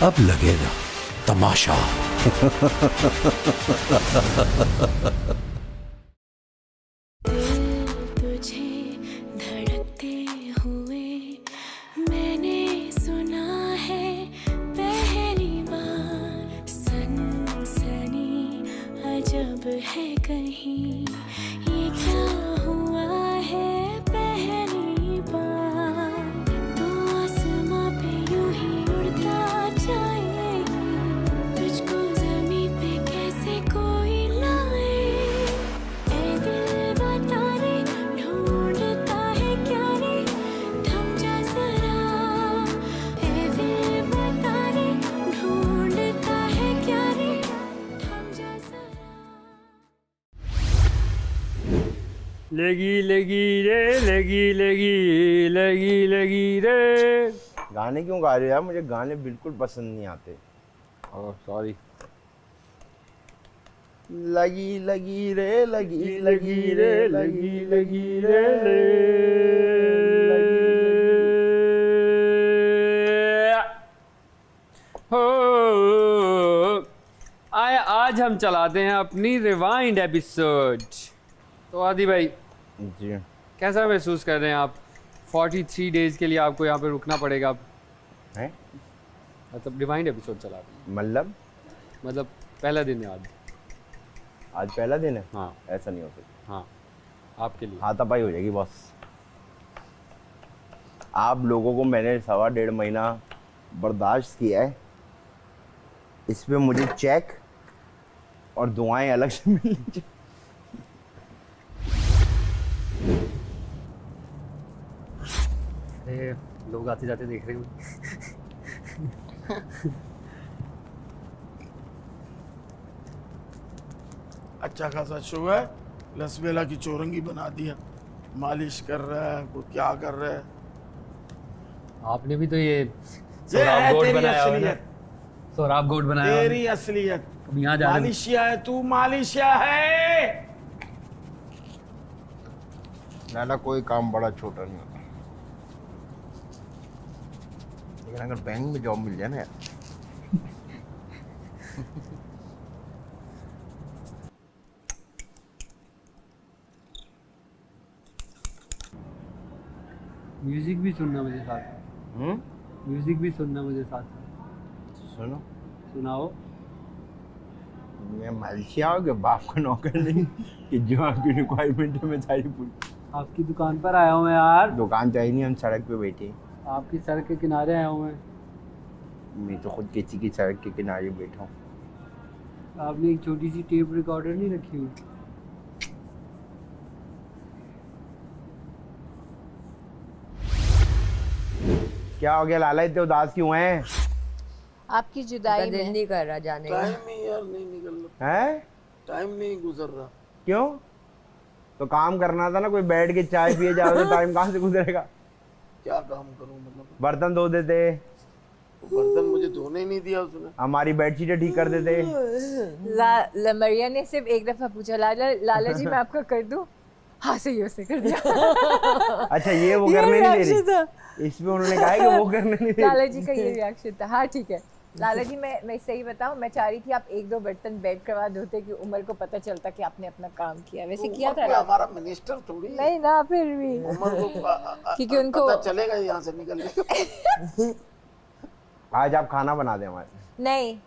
अब लगेगा तमाशा। तुझे धड़कते हुए मैंने सुना है पहली बार। सनसनी अजब है कहीं, ये क्या हुआ है पहली बार। तू आसमां पे यूं ही उड़ता जाए, तुझको ज़मीं पे कैसे कोई लाए। ऐ दिल बता रे, ढूंढता है क्या रे, थम जा ज़रा। ऐ दिल बता रे, ढूंढता है क्या रे, थम जा ज़रा। लगी लगी रे, लगी लगी लगी लगी रे। गाने क्यों गा रहे हो यार? मुझे गाने बिल्कुल पसंद नहीं आते। Oh sorry. लगी लगी रे, लगी लगी रे, लगी लगी रे, हो आज हम चलाते हैं अपनी रिवाइंड एपिसोड। तो आदि भाई जी कैसा महसूस कर रहे हैं आप? 43 डेज के लिए आपको यहाँ पे रुकना पड़ेगा। हैं? मतलब रिवाइंड एपिसोड चला रहे मतलब पहला दिन है आज। आज पहला दिन है? हाँ ऐसा नहीं हो सकता। हाँ आपके लिए। हाथापाई हो जाएगी बॉस। आप लोगों को मैंने 1.5 महीना बर्दाश्त किया है, इस पे मुझे चेक और दुआएं अलग से मिलनी चाहिए। अरे लोग आते जाते देख रहे हैं। अच्छा खासा शो है, लसबेला की चौरंगी बना दिया, मालिश कर रहा है, वो क्या कर रहा है। आपने भी तो ये ये सोराब है गोट तेरी बनाया हुआ है ना? असलियत, सोराब गोट बनाया हुआ है। तेरी असलियत। अब यहाँ जा रहे हैं। मालिशिया है तू, मालिशिया है। नाला कोई काम बड़ा छोटा नहीं होता, लेकिन अगर बैंक में जॉब मिल जाए ना यार, म्यूजिक भी सुनना मुझे साथ। म्यूजिक भी सुनना मुझे साथ। सुनो, सुनाओ। मैं मालिशिया हो गया, बाप का नौकर नहीं कि जो आपकी रिक्वायरमेंट है मैं सारी पूरी। आपकी दुकान पर आया हूँ मैं यार। दुकान चाहिए नहीं, हम सड़क पे बैठे हैं। आपकी सड़क के किनारे आया हूँ मैं तो खुद किसी की सड़क के किनारे बैठा हूँ। आपने एक छोटी सी टेप रिकॉर्डर नहीं रखी हुई? क्या हो गया लाला, इतने उदास क्यों हैं? आपकी जुदाई दिल में। नहीं कर रहा जाने का। टाइम ही यार नहीं निकल रहा, हैं? टाइम नहीं गुजर रहा। क्यों? तो काम करना था ना, कोई बैठ के चाय पिए जाओ तो टाइम कहाँ से गुजरेगा? क्या काम करूं मतलब? बर्तन धो देते, बर्तन मुझे धोने ही नहीं दिया उसने। हमारी बेडशीटें ठीक कर देते। लमरिया ने सिर्फ एक दफा पूछा, लाला जी मैं आपका कर दूं? हाँ सही उसने कर दिया। अच्छा ये वो करने नहीं दे reaction रही, था। इसमें उन्होंने कहा है कि वो करने नहीं दे लाला रही। जी का ये रिएक्शन था। हाँ ठीक है लाला जी, मैं सही बताऊं, मैं चाह रही थी आप 1-2 बर्तन बेड करवा देते कि उमर को पता चलता कि आपने अपना काम किया। वैसे किया था उमर ना? कोई हमारा मिनिस्टर थोड़ी है। नहीं ना, फिर भी उमर को क्योंकि उनको पता चलेगा यहाँ से निकल के। आज आप खाना बना दें हमारे। नहीं,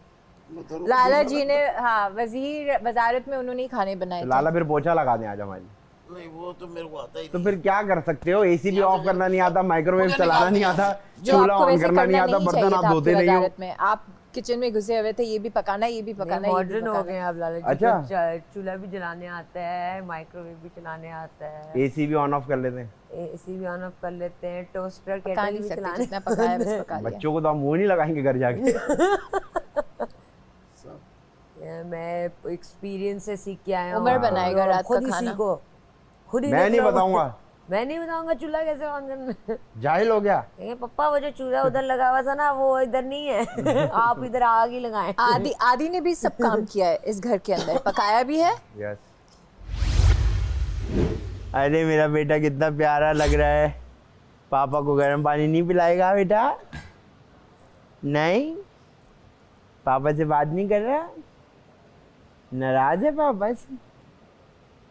मैं तो लाला जी ने हाँ वजीर वजारत में उन्होंने ही खाने बनाए तो थे। लाला फिर पोछा लगा दें आज हमारी। नहीं, वो तो मेरे को आता ही तो नहीं। फिर क्या कर सकते हो? एसी भी ऑफ करना नहीं आता, माइक्रोवेव मुझे चलाना निकाल नहीं दिया। आता, जो चूल्हा आपको ऑन वैसे करना नहीं आता, चाहिए बर्तन था आप आपकी धोते नहीं हो। वजारत में। आप किचन में घुसे हुए थे, ये भी पकाना, ये भी पकाना, ये भी मॉडर्न हो पकाना। गए आप लाला जी। अच्छा। को चूल्हा भी जलाने आता है, माइक्रोवेव भी चलाने आता है, एसी भी ऑन ऑफ कर लेते हैं। एसी भी ऑन ऑफ कर लेते हैं, टोस्टर पका केटल नहीं भी सकते, चलाने जितना पकाया बस पका लिया। बच्चों को तो हम मुंह नहीं लगाएंगे घर जाके। मैं एक्सपीरियंस से सीख के आया हूँ। उमर बनाएगा रात का खुद ही खाना। सीखो, खुद ही मैं देख नहीं लो। बताऊंगा। मैं नहीं बताऊंगा चूल्हा कैसे ऑन करना। जाहिल हो गया। कहेंगे पप्पा वो जो चूल्हा उधर लगा हुआ था ना वो इधर नहीं है। आप इधर आग ही लगाएं। आदि ने भी सब काम किया है इस घर के अंदर, पकाया भी है। यस। अरे मेरा बेटा कितना प्यारा लग रहा है। पापा को गर्म पानी नहीं पिलाएगा बेटा? नहीं, पापा से बात नहीं कर रहा? नाराज है पापा से?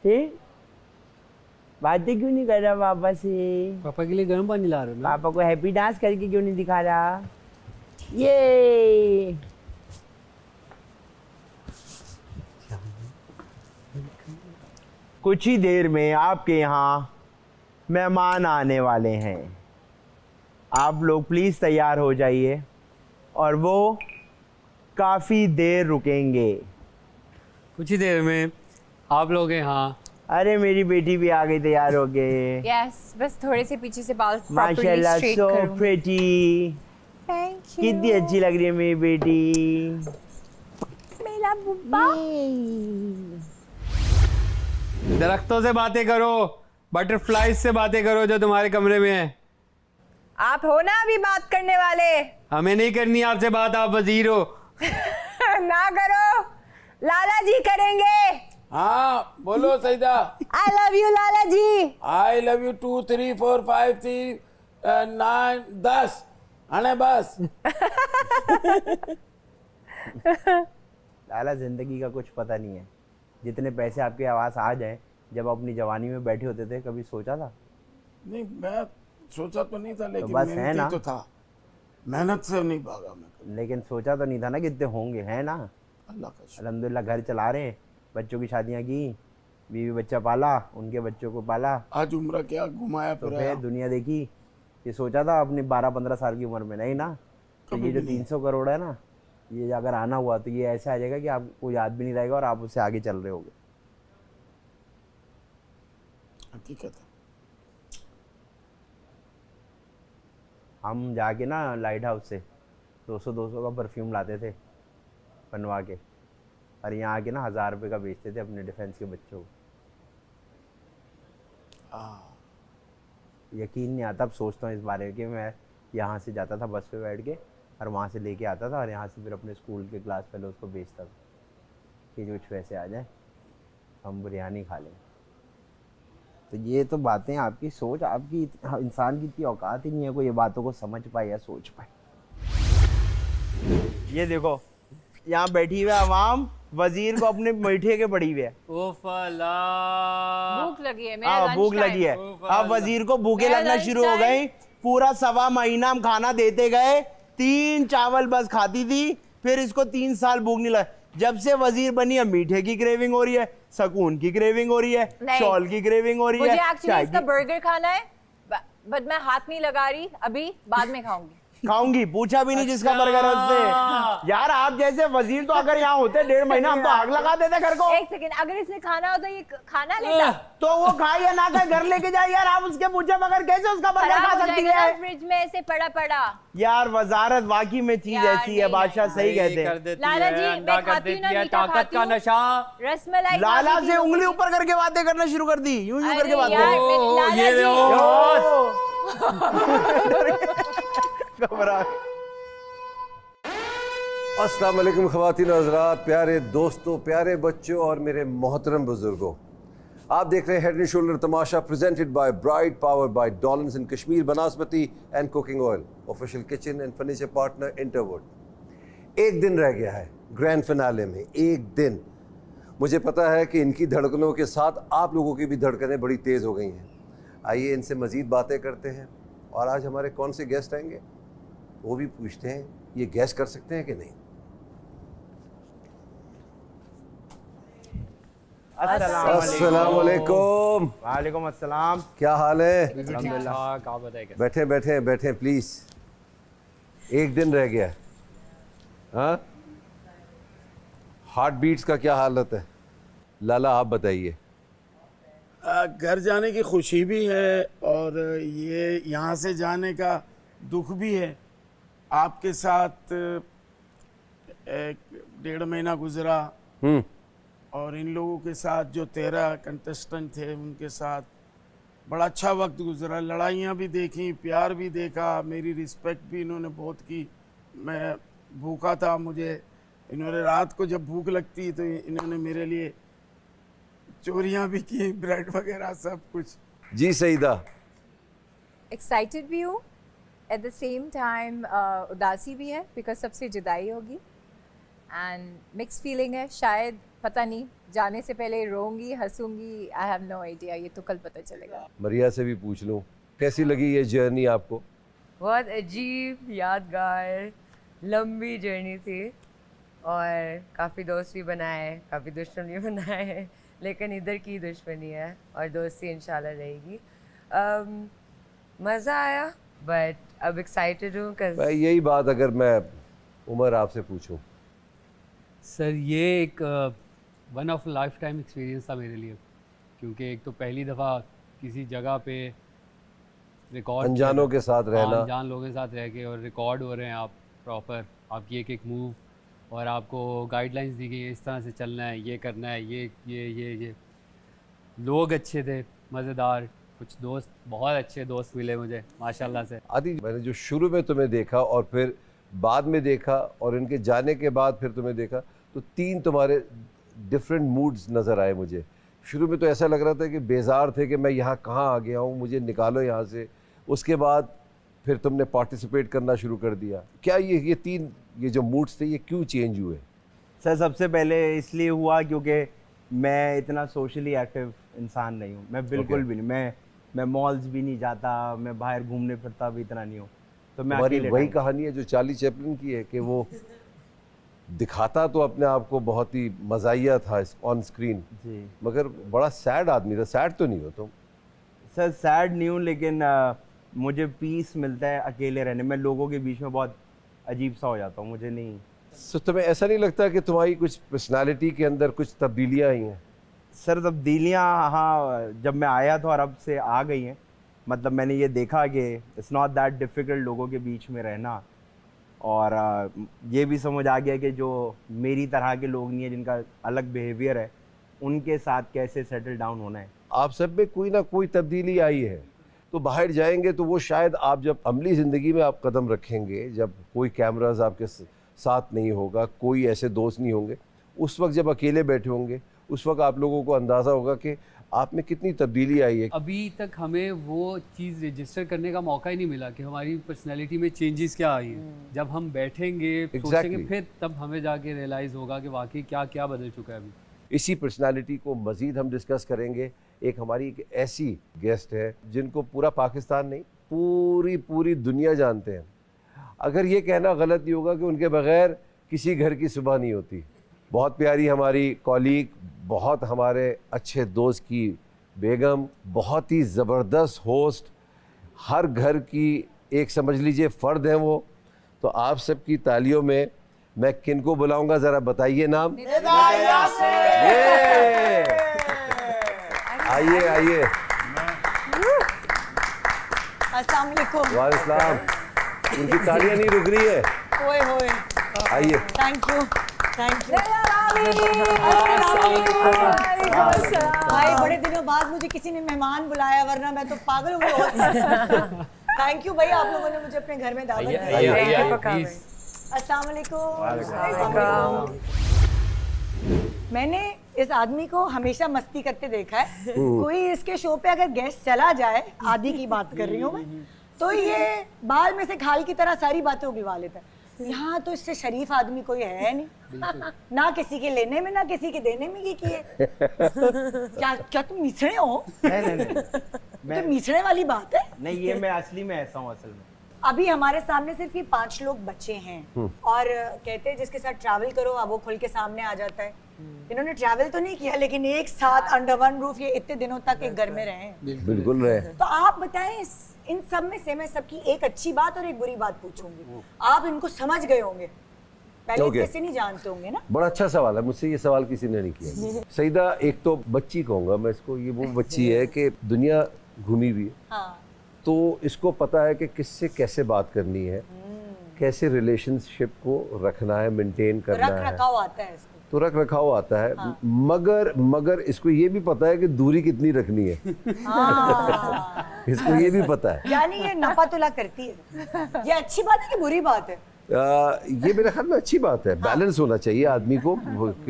फिर बातें क्यों नहीं कर रहा पापा से? पापा के लिए गर्म पानी ला रहे हो ना? पापा को हैप्पी डांस करके क्यों नहीं दिखा रहा? ये कुछ ही देर में आपके यहाँ मेहमान आने वाले हैं। आप लोग प्लीज तैयार हो जाइए और वो काफी देर रुकेंगे। कुछ ही देर में आप लोग हैं। हाँ, अरे मेरी बेटी भी आ गई तैयार हो गए। यस, बस थोड़े से पीछे से बाल प्रॉपर्ली माशाल्लाह, स्ट्रेट सो करूंगी। प्रिटी। Thank you. कितनी अच्छी लग रही है मेरी बेटी। मेरा बुब्बा। दरख्तों से बातें करो, बटरफ्लाइज से बातें करो जो तुम्हारे कमरे में है। आप हो ना अभी बात करने वाले? हमें नहीं करनी आपसे बात, आप वजीर हो। ना करो, लाला जी करेंगे। हाँ बोलो Saida. I love you Lala ji. I love you 2 3 4 5 6 9 10 आने बस। लाला जिंदगी का कुछ पता नहीं है। जितने पैसे आपके आवास आ जाए, जब अपनी जवानी में बैठे होते थे, कभी सोचा था? नहीं, मैं सोचा तो नहीं था, लेकिन बस है मेहनती ना? तो था। मेहनत से नहीं भागा मैं कभी। लेकिन सोचा तो नहीं था ना कितने होंगे, है ना? अल्लाह का शुक्र। अल्हम्दुलिल्लाह घर चला रहे हैं, बच्चों की शादियां की, बीवी बच्चा पाला, उनके बच्चों को पाला, आज उम्र क्या घुमाया तो फिराया। फिर दुनिया देखी। ये सोचा था अपनी 12-15 साल की उम्र में? नहीं ना। तो ये जो 300 करोड़ है ना, ये अगर आना हुआ तो ये ऐसा आ जाएगा कि आपको याद भी नहीं रहेगा और आप उससे आगे चल रहे होगे। हकीकत है। हम जाके ना लाइट हाउस से 200 का परफ्यूम लाते थे बनवा के, और यहाँ आके ना 1000 रुपये का बेचते थे अपने डिफेंस के बच्चों को। यकीन नहीं आता, अब सोचता हूँ इस बारे में कि मैं यहाँ से जाता था बस पे बैठ के और वहाँ से लेके आता था और यहाँ से फिर अपने स्कूल के क्लास फेलोज को बेचता था कि कुछ पैसे आ जाए, हम बिरयानी खा लें। तो ये तो बातें, आपकी सोच, आपकी इंसान की इतनी औकात ही नहीं है कोई ये बातों को समझ पाए या सोच पाए। ये देखो, यहाँ बैठी हुई आवाम वजीर को अपने मीठे के पड़ी हुई है। ओ फला, भूख लगी है, मेरा हाँ, lunch भूख time। लगी है। अब वजीर को भूखे मेरा लगना lunch शुरू हो time। गई। पूरा 1.25 महीना हम खाना देते गए, 3 चावल बस खाती थी, फिर इसको 3 साल भूख नहीं लगी। जब से वजीर बनी है, मीठे की क्रेविंग हो रही है, सकून की क्रेविंग हो रही है, नहीं। शॉल की क्रेविंग हो रही है, मुझे एक्चुअली चाय इसका की। बर्गर खाना है, बट मैं हाथ नहीं लगा रही अभी, बाद में खाऊंगी। खाऊंगी, पूछा भी नहीं जिसका बर्गर है उससे। यार आप जैसे वजीर तो अगर यहाँ होते 1.5 महीना, हम तो आग लगा देते घर को। एक सेकंड, अगर इसने खाना हो तो ये खाना लेता। तो वो खाए या ना खाए, घर लेके जाए। यार आप उसके पूछे बगैर कैसे उसका बर्गर खराब खा हो सकती जाएगा ना है? फ्रिज में ऐसे पड़ा पड़ा। यार वजारत वाकई में चीज यार, ऐसी है, नहीं, बादशाह नहीं, सही कहते कर हैं। देती लाला है, जी, मैं अंडा कर खाती हूँ ना, देती है, मीठा ताकत खाती का हूँ। नशा। रसमलाई लाला खाती से हूँ। उंगली ऊपर करके बातें करना शुरू कर दी, यूं यूं अरे करके बात यार, कर। मेरे लाला ये जी। देखो। घबरा। अस्सलाम वालेकुम ख़वातीन और हज़रात, प्यारे दोस्तों, प्यारे बच्चों और मेरे मोहतरम बुजुर्गों, आप देख रहे हैं head and shoulder Tamasha presented by Bright, powered by Dollons in Kashmir बनास्पति and cooking oil, official kitchen and furniture partner Interwood. एक दिन रह गया है ग्रैंड फिनाले में, एक दिन। मुझे पता है कि इनकी धड़कनों के साथ आप लोगों की भी धड़कनें बड़ी तेज़ हो गई हैं। आइए इनसे मज़ीद बातें करते हैं और आज हमारे कौन से गेस्ट आएंगे वो भी पूछते हैं, ये गैस कर सकते हैं कि नहीं। अस्सलाम वालेकुम। वालेकुम अस्सलाम। क्या हाल है? अल्हम्दुलिल्लाह। बैठे बैठे बैठे प्लीज। एक दिन रह गया, हाँ? हार्ट बीट्स का क्या हालत है? लाला आप बताइए। घर जाने की खुशी भी है और ये यहाँ से जाने का दुख भी है। आपके साथ 1.5 महीना गुजरा और इन लोगों के साथ जो 13 कंटेस्टेंट थे उनके साथ बड़ा अच्छा वक्त गुजरा। लड़ाइयाँ भी देखी, प्यार भी देखा, मेरी रिस्पेक्ट भी इन्होंने बहुत की। मैं भूखा था, मुझे इन्होंने रात को जब भूख लगती तो इन्होंने मेरे लिए चोरियाँ भी की, ब्रेड वगैरह सब कुछ। जी सईदा। एक्साइटेड भी हूँ, एट द सेम टाइम उदासी भी है, बिकॉज सबसे जुदाई होगी। एंड मिक्स फीलिंग है, शायद पता नहीं, जाने से पहले रोऊंगी हंसूंगी, आई हैव नो आइडिया, ये तो कल पता चलेगा। मरिया से भी पूछ लूँ, कैसी लगी ये जर्नी आपको? बहुत अजीब, यादगार, लंबी जर्नी थी और काफ़ी दोस्त भी बनाए, काफ़ी दुश्मन भी बनाए, लेकिन इधर की दुश्मनी है और दोस्ती इंशाल्लाह रहेगी। मज़ा आया, बट अब एक्साइटेड हूँ मैं यही बात अगर मैं उमर आपसे पूछूं। सर ये एक one of life time experience था मेरे लिए, क्योंकि एक तो पहली दफ़ा किसी जगह पे रिकॉर्ड, अनजानों के साथ रहना, अनजान लोगों के साथ रह के और रिकॉर्ड हो रहे हैं आप प्रॉपर, आपकी एक एक मूव, और आपको गाइडलाइंस दी गई है, इस तरह से चलना है, ये करना है, ये लोग अच्छे थे, मज़ेदार, कुछ दोस्त, बहुत अच्छे दोस्त मिले मुझे माशाल्लाह से। आदि मैंने जो शुरू में तुम्हें देखा और फिर बाद में देखा और इनके जाने के बाद फिर तुम्हें देखा, तो 3 तुम्हारे डिफरेंट मूड्स नज़र आए मुझे। शुरू में तो ऐसा लग रहा था कि बेजार थे कि मैं यहाँ कहाँ आ गया हूँ, मुझे निकालो यहाँ से। उसके बाद फिर तुमने पार्टिसिपेट करना शुरू कर दिया। क्या ये 3 ये जो मूड्स थे ये क्यों चेंज हुए? सर सबसे पहले इसलिए हुआ क्योंकि मैं इतना सोशली एक्टिव इंसान नहीं हूँ, मैं बिल्कुल भी नहीं, मैं मॉल्स भी नहीं जाता, मैं बाहर घूमने फिरता भी इतना नहीं हूँ। तो मैं हमारी अकेले वही टाइम- कहानी है जो चार्ली चैपलिन की है कि वो दिखाता तो अपने आप को बहुत ही मज़ाहिया था ऑन स्क्रीन, जी मगर बड़ा सैड आदमी था। सैड तो नहीं हो तुम? सर सैड नहीं हूँ, लेकिन मुझे पीस मिलता है अकेले रहने में, लोगों के बीच में बहुत अजीब सा हो जाता हूँ, मुझे नहीं। सो तुम्हें ऐसा नहीं लगता कि तुम्हारी कुछ पर्सनालिटी के अंदर कुछ तब्दीलियाँ आई हैं? सर तब्दीलियाँ हाँ, जब मैं आया तो अरब से आ गई हैं। मतलब मैंने ये देखा कि इट्स नॉट दैट डिफ़िकल्ट लोगों के बीच में रहना, और ये भी समझ आ गया कि जो मेरी तरह के लोग नहीं है, जिनका अलग बिहेवियर है, उनके साथ कैसे सेटल डाउन होना है। आप सब में कोई ना कोई तब्दीली आई है, तो बाहर जाएंगे तो वो शायद आप जब अमली ज़िंदगी में आप कदम रखेंगे, जब कोई कैमराज आपके साथ नहीं होगा, कोई ऐसे दोस्त नहीं होंगे, उस वक्त जब अकेले बैठे होंगे, उस वक्त आप लोगों को अंदाज़ा होगा कि आप में कितनी तब्दीली आई है। अभी तक हमें वो चीज़ रजिस्टर करने का मौका ही नहीं मिला कि हमारी पर्सनैलिटी में चेंजेस क्या आई हैं। जब हम बैठेंगे सोचेंगे, फिर तब हमें जाके रियलाइज़ होगा कि वाकई क्या क्या बदल चुका है अभी। इसी पर्सनालिटी को मज़ीद हम डिस्कस करेंगे। एक हमारी एक ऐसी गेस्ट है जिनको पूरा पाकिस्तान नहीं, पूरी दुनिया जानते हैं। अगर ये कहना गलत नहीं होगा कि उनके बग़ैर किसी घर की सुबह नहीं होती। बहुत प्यारी हमारी कॉलीग, बहुत हमारे अच्छे दोस्त की बेगम, बहुत ही ज़बरदस्त होस्ट, हर घर की एक समझ लीजिए फ़र्द है वो। तो आप सबकी तालियों में मैं किन को बुलाऊंगा, ज़रा बताइए नाम। आइए आइए। अस्सलाम वालेकुम। वालेकुम। उनकी तालियां नहीं रुक रही है। ओए होए। आइए। Thank you. भाई बड़े दिनों बाद मुझे किसी ने मेहमान बुलाया, वरना मैं तो पागल हो गई। थैंक यू भाई, आप लोगों ने मुझे अपने घर में दावत दी। अस्सलाम वालेकुम। मैंने इस आदमी को हमेशा मस्ती करते देखा है। कोई इसके शो पे अगर गेस्ट चला जाए, आदि की बात कर रही हूँ मैं, तो ये बाल में से खाल की तरह सारी बातें उगलवा लेता है। यहाँ तो इससे शरीफ आदमी कोई है नहीं, ना किसी के लेने में ना किसी के देने में ये किए। क्या तुम मिसड़े हो? नहीं तो मिसड़े वाली बात है। नहीं, ये मैं असली में ऐसा हूँ असल में। अभी हमारे सामने सिर्फ ये 5 लोग बचे हैं, और कहते हैं जिसके साथ ट्रैवल करो अब वो खुल के सामने आ जाता है। इन्होंने ट्रैवल तो नहीं किया, लेकिन एक साथ अंडर वन रूफ ये इतने दिनों तक एक घर में रहे हैं। बिल्कुल रहे। तो आप बताएं, इन सब में से मैं सबकी एक अच्छी बात और एक बुरी बात पूछूंगी, आप इनको समझ गए होंगे, पहले Okay. कैसे नहीं जानते होंगे ना। बड़ा अच्छा सवाल है, मुझसे ये सवाल किसी ने नहीं किया। सईदा एक तो बच्ची कहूँगा मैं इसको, ये वो बच्ची है कि दुनिया घूमी हुई है, हाँ। तो इसको पता है कि किससे कैसे बात करनी है, कैसे रिलेशनशिप को रखना है, मेंटेन करना रख है। रखाव आता है इसको। तो रख रखाव आता है। मगर इसको ये भी पता है कि दूरी कितनी रखनी है। इसको ये भी पता है। यानी ये नपातुला करती है। ये अच्छी बात है कि बुरी बात है? ये मेरे ख्याल में अच्छी बात है। बैलेंस होना चाहिए आदमी को,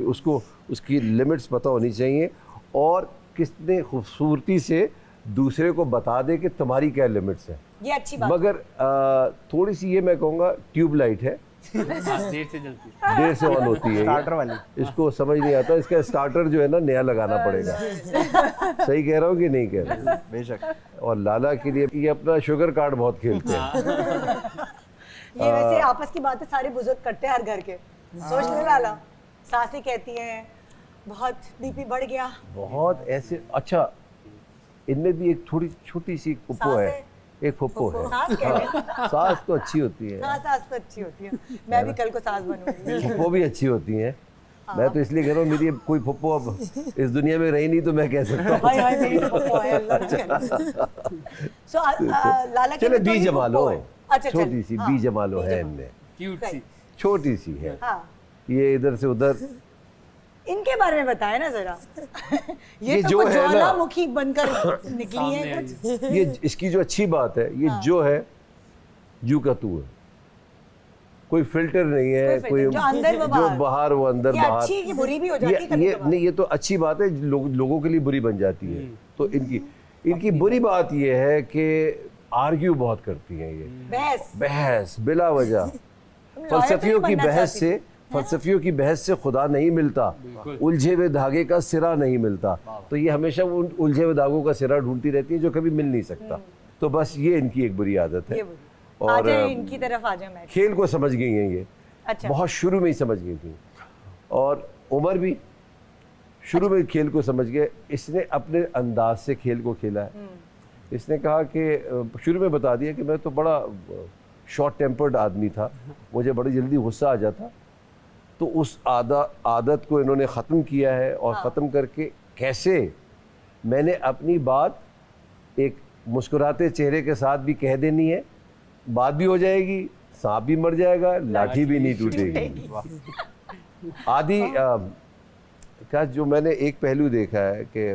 उसको उसकी लिमिट्स पता होनी चाहिए, और कितने खूबसूरती से दूसरे को बता दे कि तुम्हारी क्या लिमिट्स है। ये अच्छी बात मगर थोड़ी सी ये मैं कहूँगा ट्यूबलाइट है हाँ, देर से जलती है। देर से ऑन होती है ये। स्टार्टर वाली। इसको समझ नहीं आता, इसका स्टार्टर जो है ना नया लगाना पड़ेगा। सही कह रहा हूँ कि नहीं कह रहा? बेशक। और लाला के लिए ये अपना शुगर कार्ड बहुत खेलते हैं। ये वैसे आपस की बातें सारे बुजुर्ग करते हैं हर घर के। सोच ले लाला, सासें कहती हैं बहुत बीपी बढ़ गया। बहुत ऐसे। अच्छा, इनमें भी एक थोड़ी छोटी सी फुप्पो है, एक फुप्पो है। सास कह रहे सास तो अच्छी होती है, हाँ, सास तो अच्छी होती है। मैं भी कल को सास बनूंगी। फुप्पो भी अच्छी होती हैं। मैं तो इसलिए कह रहा हूँ, मेरी कोई फुप्पो अब इस दुनिया में रही नहीं तो मैं कह सकता हूँ। हाय हाय मेरी फुप्पो है, अल्लाह करे। सो लाला के चलो भी तो बी ये जमा लो, फुप्पो है। अच्छा, चल, छोटी सी हाँ, बी जमा लो बी है जमा। इनमें, क्यूट सी। छोटी सी है। हाँ, ये इधर से उधर। इनके बारे में बताया ना जरा। ये तो जो कुछ है ना- ज्वालामुखी बनकर निकली है सामने कुछ। आई ये इसकी जो अच्छी बात है, ये जो है जू का तू है, कोई फिल्टर नहीं है, कोई कोई filter, जो अंदर वो जो बाहर। बाहर वो अंदर ये बाहर। अच्छी की बुरी भी हो जाती है ये कभी-कभार। नहीं, ये तो अच्छी बात है, लोगों के लिए बुरी बन जाती है। तो इनकी बुरी बात ये है कि आर्ग्यू बहुत करती हैं ये, बहस। बहस बिला वजह। तुम lawyer फलसफियों तो की नहीं बनना बहस चाहती से, फलसफियों की बहस से खुदा नहीं मिलता, उलझे हुए धागे का सिरा नहीं मिलता। तो ये हमेशा उन उलझे हुए धागों का सिरा ढूंढती रहती है जो कभी मिल नहीं सकता। तो बस ये इनकी एक बुरी आदत है। ये बुरी। और आ जाए इनकी तरफ आ जाए मैं। खेल को समझ गई हैं ये, अच्छा। बहुत शुरू में ही समझ गई थी। और उमर भी शुरू में खेल को समझ गया। इसने अपने अंदाज से खेल को खेला है। इसने कहा कि शुरू में बता दिया कि मैं तो बड़ा शॉर्ट टेम्पर्ड आदमी था, मुझे बड़ी जल्दी गुस्सा आ जाता। तो उस आदत को इन्होंने ख़त्म किया है। और ख़त्म करके कैसे मैंने अपनी बात एक मुस्कुराते चेहरे के साथ भी कह देनी है, बात भी हो जाएगी, सांप भी मर जाएगा, लाठी भी नहीं टूटेगी। आदि का जो मैंने एक पहलू देखा है कि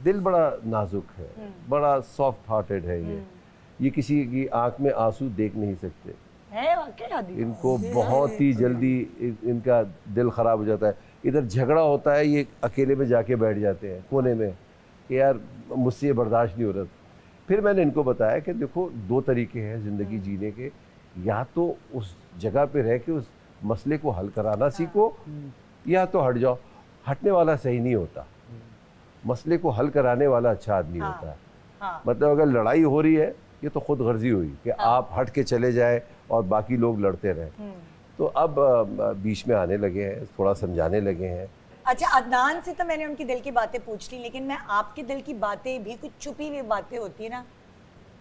दिल बड़ा नाजुक है, बड़ा सॉफ्ट हार्टेड है ये किसी की आंख में आंसू देख नहीं सकते। है वाकई आदि। इनको बहुत ही जल्दी इनका दिल ख़राब हो जाता है। इधर झगड़ा होता है, ये अकेले में जाके बैठ जाते हैं कोने में कि यार मुझसे ये बर्दाश्त नहीं हो रहा। फिर मैंने इनको बताया कि देखो, दो तरीके हैं ज़िंदगी जीने के, या तो उस जगह पे रह के उस मसले को हल कराना सीखो, या तो हट जाओ। हटने वाला सही नहीं होता, मसले को हल कराने वाला अच्छा आदमी होता है। हाँ। मतलब अगर लड़ाई हो रही है, ये तो खुद गर्जी हुई कि आप हट के चले जाए और बाकी लोग लड़ते रहें। तो अब बीच में आने लगे हैं, थोड़ा समझाने लगे हैं। अच्छा, अदनान से तो मैंने उनकी दिल की बातें पूछ ली, लेकिन मैं आपके दिल की बातें भी, कुछ छुपी हुई बातें होती है ना,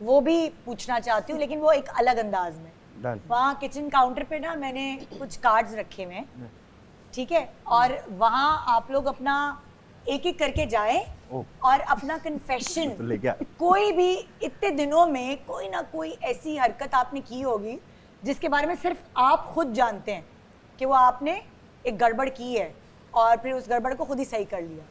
वो भी पूछना चाहती हूँ, लेकिन वो एक अलग अंदाज में। डन। वहाँ किचन काउंटर पे ना मैंने कुछ कार्ड्स रखे हुए हैं, ठीक है, और वहाँ आप लोग अपना एक एक करके जाएं और अपना कन्फेशन तो लेके आ। कोई भी इतने दिनों में कोई ना कोई ऐसी हरकत आपने की होगी जिसके बारे में सिर्फ आप खुद जानते हैं कि वो आपने एक गड़बड़ की है और फिर उस गड़बड़ को खुद ही सही कर लिया।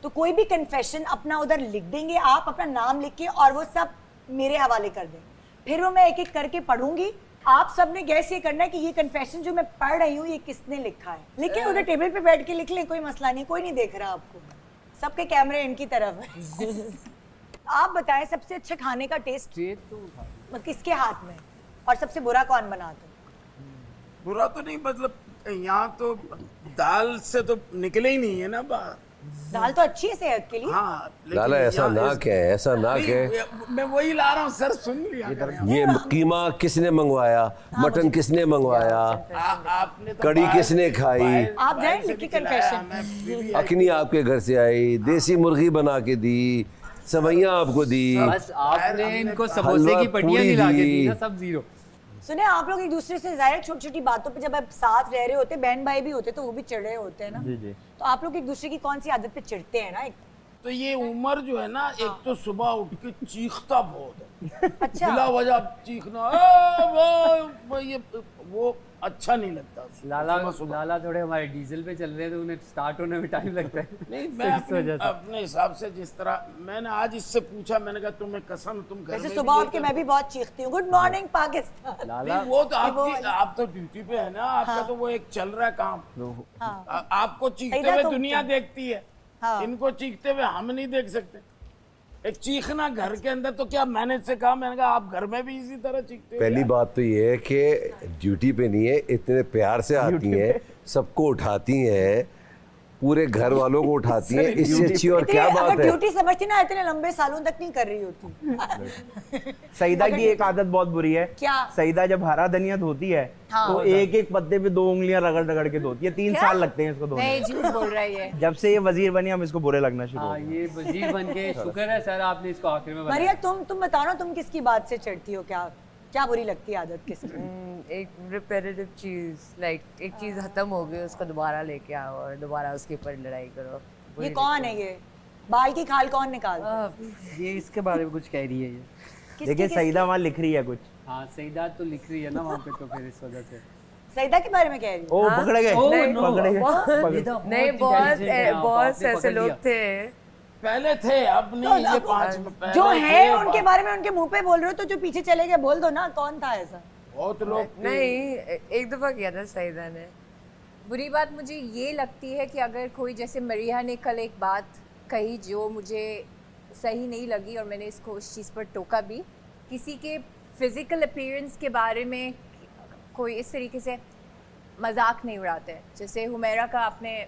तो कोई भी कन्फेशन अपना उधर लिख देंगे आप, अपना नाम लिख के, और वो सब मेरे हवाले कर दें। फिर वो मैं एक एक करके पढ़ूंगी। आप सब ने गैस ये करना है कि ये कन्फेशन जो मैं पढ़ रही हूँ ये किसने लिखा है। लिखे उधर टेबल पे बैठ के लिख लें, कोई मसला नहीं, कोई नहीं देख रहा आपको, सबके कैमरे इनकी तरफ है। आप बताएं सबसे अच्छा खाने का टेस्ट किसके हाथ में, और सबसे बुरा कौन बनाता है? बुरा तो नहीं, मतलब यहाँ तो दाल से तो निकले ही नहीं है ना बाहर। दाल तो अच्छी है सेहत के लिए। हाँ, लेकिन लाला ऐसा यहाँ ना इस- कहे, ऐसा ना नहीं, कहे। मैं वही ला रहा हूँ सर, सुन लिया करें आप। ये कीमा किसने मंगवाया, मटन किसने मंगवाया, आपने तो कड़ी बाहर- किसने खाई, बाहर- आप जाएं, बाहर से लिखी भी खिलाया, confession। मैं बीवी आई। अखनी आपके घर से आई, देसी मुर्गी बना के दी, सवैयां आपको दी। बस आपने हमने इनको कहा- समोसे की हलवा पट्टियां पूरी नहीं ला के दी। दी ना, सब जीरो। सुने, आप लोग एक दूसरे से जाहिर छोटी छोटी बातों पे जब आप साथ रह रहे होते, बहन भाई भी होते, तो वो भी चिढ़ रहे होते हैं ना। जी जी। तो आप लोग एक दूसरे की कौन सी आदत पे चिढ़ते हैं ना? एक तो ये उमर जो है ना, एक तो सुबह उठ के चीखता बहुत है, अच्छा, बिला वजह चीखना, ये वो अच्छा नहीं लगता। लाला सुबह-सुबह। लाला थोड़े हमारे डीजल पे चल रहे हैं तो उन्हें स्टार्ट होने में टाइम लगता है। नहीं, मैं इस वजह से। अपने हिसाब से जिस तरह मैंने आज इससे पूछा, मैंने कहा तुम्हें कसम तुम घर वैसे में सुबह भी उठ के ये मैं भी बहुत चीखती हूँ, गुड मॉर्निंग पाकिस्तान। लाला नहीं, वो तो वो- आप तो ड्यूटी पे है ना, आपका तो वो एक चल रहा है काम। आपको चीखते इधर हुए तुम- दुनिया देखती है, हाँ। इनको चीखते हुए हम नहीं देख सकते। एक चीखना घर के अंदर, तो क्या मैंने से कहा, मैंने कहा आप घर में भी इसी तरह चीखते हो पहली क्या? बात तो ये है कि ड्यूटी पे नहीं है, इतने प्यार से आती हैं, सबको उठाती हैं, पूरे घर वालों को उठाती हैं, इससे अच्छी और क्या बात अगर है। ड्यूटी समझती ना इतने लंबे सालों तक नहीं कर रही होती। सईदा की एक आदत बहुत बुरी है। क्या? सईदा जब हरा धनिया धोती है हाँ। तो एक एक पत्ते पे 2 उंगलियां रगड़ रगड़ के धोती है। 3 साल लगते हैं इसको धोने नहीं में। झूठ बोल रहा है ये। जब से ये वजीर बनी हम इसको बुरे लगना शुरू हो हाँ गए। ये वजीर बन के शुक्र है सर आपने इसको आखिर में मरिया बनाया। तुम बताओ ना, तुम किसकी बात से चढ़ती हो? क्या क्या बुरी लगती है आदत किसकी? एक रिपेटिटिव चीज, लाइक एक चीज खत्म हो गई उसको दोबारा लेके आओ और दोबारा उसके ऊपर लड़ाई करो। ये कौन है? ये बाल की खाल कौन निकालता है? ये इसके बारे में कुछ कह रही है ये। देखिए सईदा वहाँ लिख रही है कुछ। हाँ सईदा तो लिख रही है ना वहाँ पे, तो फिर इस वजह से। सईदा के बारे में कह रही हो? ओ पकड़ गए, नहीं, पकड़े गए। नहीं, बहुत से ऐसे लोग थे पहले थे, अब नहीं, ये 5 पहले जो थे, है उनके बारे में उनके मुंह पे बोल रहे हो, तो जो पीछे चले गए बोल दो ना, कौन था ऐसा? बहुत लोग थे। नहीं, एक दफा किया था सईदा ने। बुरी बात मुझे ये लगती है कि अगर कोई, जैसे मरिया ने कल एक बात कही जो मुझे सही नहीं लगी और मैंने इसको उस चीज़ पर टोका भी, किसी के फिज़िकल अपीयरेंस के बारे में कोई इस तरीके से मजाक नहीं उड़ाते हैं। जैसे हुमैरा का आपने